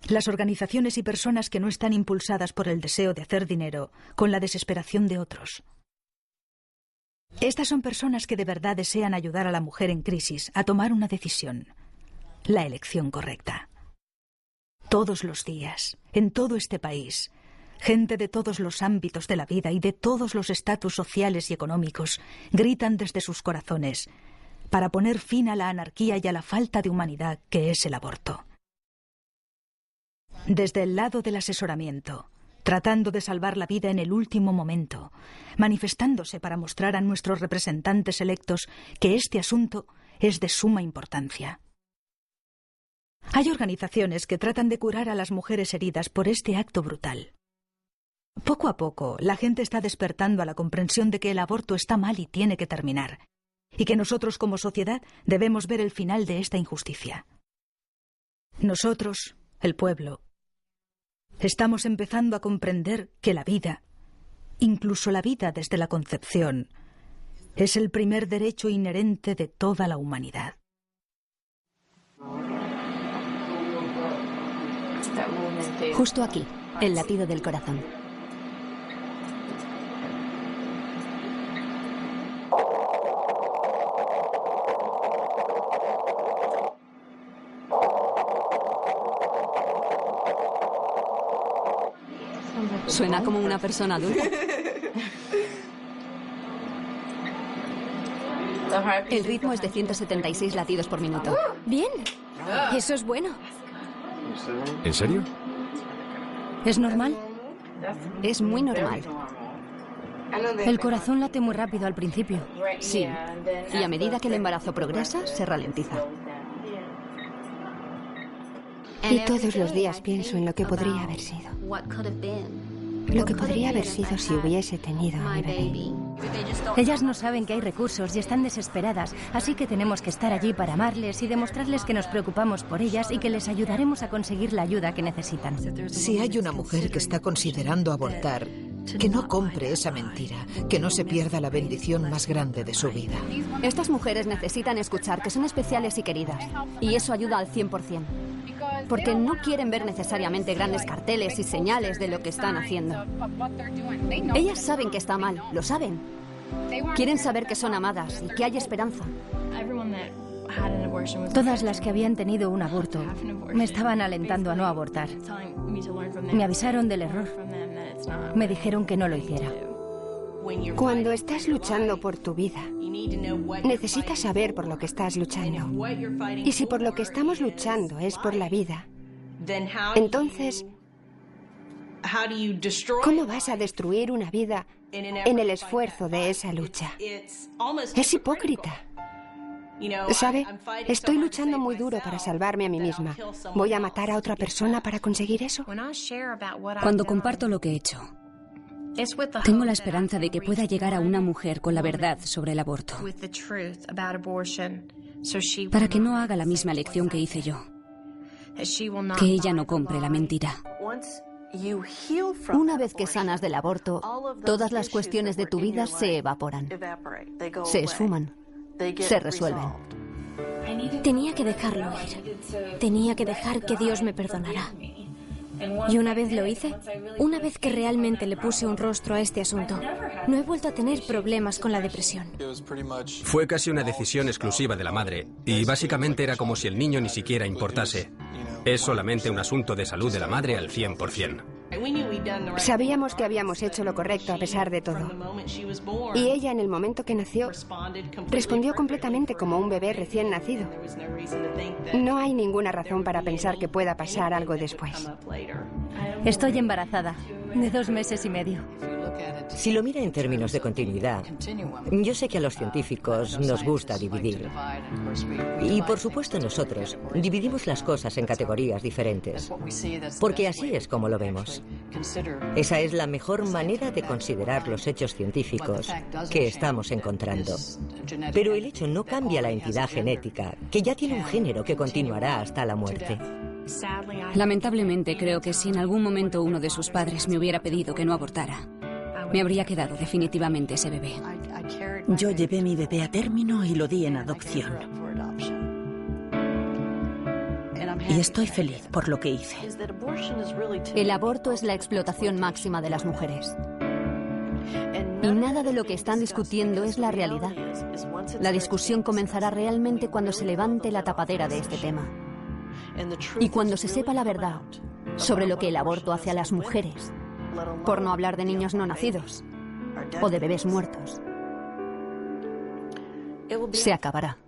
Speaker 1: Las organizaciones y personas que no están impulsadas por el deseo de hacer dinero, con la desesperación de otros. Estas son personas que de verdad desean ayudar a la mujer en crisis a tomar una decisión, la elección correcta. Todos los días, en todo este país, gente de todos los ámbitos de la vida y de todos los estatus sociales y económicos gritan desde sus corazones para poner fin a la anarquía y a la falta de humanidad que es el aborto. Desde el lado del asesoramiento, tratando de salvar la vida en el último momento, manifestándose para mostrar a nuestros representantes electos que este asunto es de suma importancia. Hay organizaciones que tratan de curar a las mujeres heridas por este acto brutal. Poco a poco, la gente está despertando a la comprensión de que el aborto está mal y tiene que terminar, y que nosotros como sociedad debemos ver el final de esta injusticia. Nosotros, el pueblo, estamos empezando a comprender que la vida, incluso la vida desde la concepción, es el primer derecho inherente de toda la humanidad.
Speaker 17: Justo aquí, el latido del corazón.
Speaker 16: Suena como una persona adulta. El ritmo es de 176 latidos por minuto.
Speaker 12: Bien, eso es bueno.
Speaker 5: ¿En serio?
Speaker 15: ¿Es normal?
Speaker 16: Es muy normal.
Speaker 15: El corazón late muy rápido al principio.
Speaker 16: Sí, y a medida que el embarazo progresa, se ralentiza.
Speaker 13: Y todos los días pienso en lo que podría haber sido. Lo que podría haber sido si hubiese tenido a mi bebé.
Speaker 15: Ellas no saben que hay recursos y están desesperadas, así que tenemos que estar allí para amarles y demostrarles que nos preocupamos por ellas y que les ayudaremos a conseguir la ayuda que necesitan.
Speaker 10: Si hay una mujer que está considerando abortar, que no compre esa mentira, que no se pierda la bendición más grande de su vida.
Speaker 16: Estas mujeres necesitan escuchar que son especiales y queridas, y eso ayuda al 100%. Porque no quieren ver necesariamente grandes carteles y señales de lo que están haciendo. Ellas saben que está mal, lo saben. Quieren saber que son amadas y que hay esperanza.
Speaker 15: Todas las que habían tenido un aborto me estaban alentando a no abortar. Me avisaron del error. Me dijeron que no lo hiciera.
Speaker 13: Cuando estás luchando por tu vida, necesitas saber por lo que estás luchando. Y si por lo que estamos luchando es por la vida, entonces, ¿cómo vas a destruir una vida en el esfuerzo de esa lucha? Es hipócrita. ¿Sabe? Estoy luchando muy duro para salvarme a mí misma. ¿Voy a matar a otra persona para conseguir eso?
Speaker 16: Cuando comparto lo que he hecho, tengo la esperanza de que pueda llegar a una mujer con la verdad sobre el aborto, para que no haga la misma elección que hice yo, que ella no compre la mentira. Una vez que sanas del aborto, todas las cuestiones de tu vida se evaporan, se esfuman, se resuelven.
Speaker 12: Tenía que dejarlo ir. Tenía que dejar que Dios me perdonara. Y una vez lo hice, una vez que realmente le puse un rostro a este asunto, no he vuelto a tener problemas con la depresión.
Speaker 8: Fue casi una decisión exclusiva de la madre, y básicamente era como si el niño ni siquiera importase. Es solamente un asunto de salud de la madre al 100%.
Speaker 13: Sabíamos que habíamos hecho lo correcto a pesar de todo. Y ella, en el momento que nació, respondió completamente como un bebé recién nacido. No hay ninguna razón para pensar que pueda pasar algo después.
Speaker 15: Estoy embarazada, de 2 meses y medio.
Speaker 2: Si lo mira en términos de continuidad, yo sé que a los científicos nos gusta dividir. Y por supuesto nosotros dividimos las cosas en categorías diferentes, porque así es como lo vemos. Esa es la mejor manera de considerar los hechos científicos que estamos encontrando. Pero el hecho no cambia la entidad genética, que ya tiene un género que continuará hasta la muerte.
Speaker 16: Lamentablemente creo que si en algún momento uno de sus padres me hubiera pedido que no abortara, me habría quedado definitivamente ese bebé.
Speaker 14: Yo llevé mi bebé a término y lo di en adopción. Y estoy feliz por lo que hice.
Speaker 17: El aborto es la explotación máxima de las mujeres. Y nada de lo que están discutiendo es la realidad. La discusión comenzará realmente cuando se levante la tapadera de este tema. Y cuando se sepa la verdad sobre lo que el aborto hace a las mujeres, por no hablar de niños no nacidos o de bebés muertos, se acabará.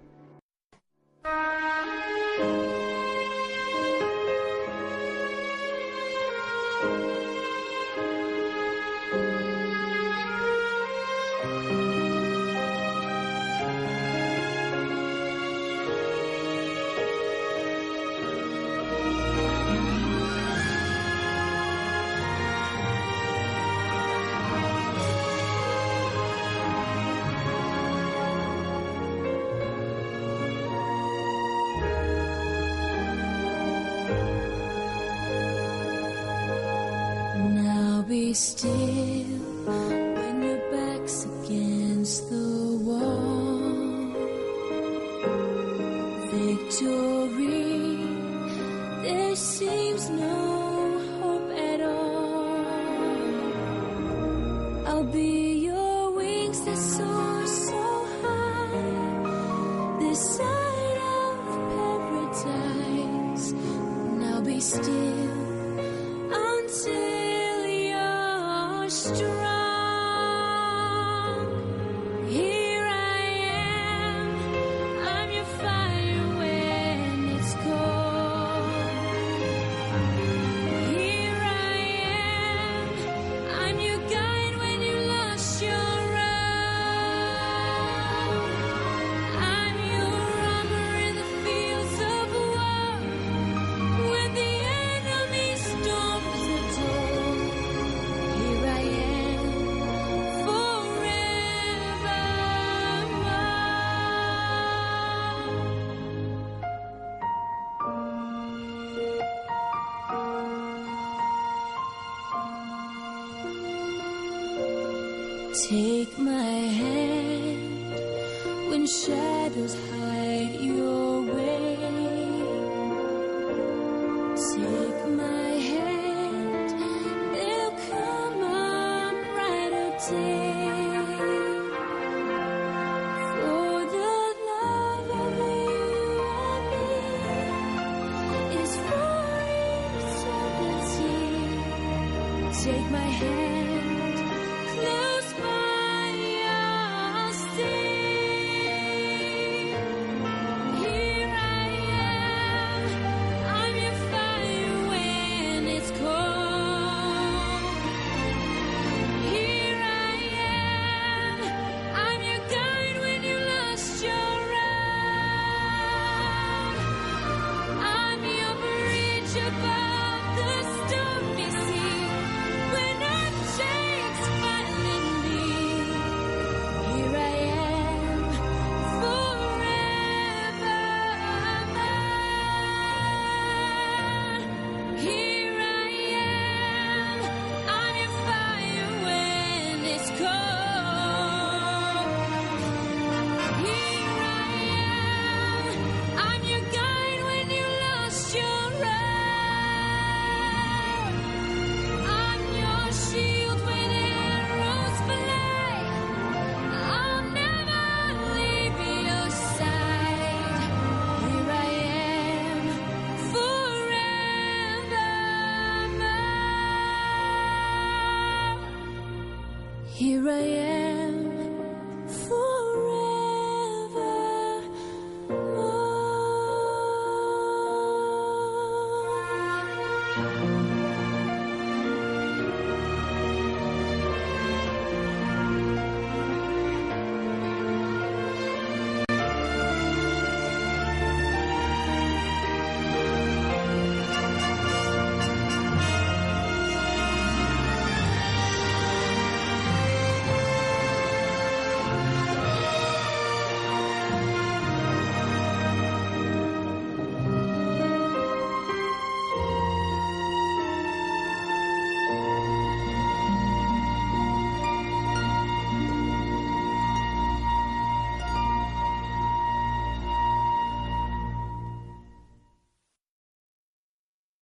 Speaker 18: Be still when your back's against the wall. Victory, there seems no hope at all. I'll be your wings that soar so high, this side of paradise. Now be still until strong. Here I am, I'm your fire when it's cold. Here I am, I'm your guide when you lost your road. I'm your armor in the fields of war, when the enemy storms the door. Here I am forevermore. Take my hand when shadows hide your way. Take my hand, they'll come on brighter day. For the love of you and me is for eternity. Take my hand, close by your stay. Here I am, I'm your fire when it's cold. Here I am. Here I am.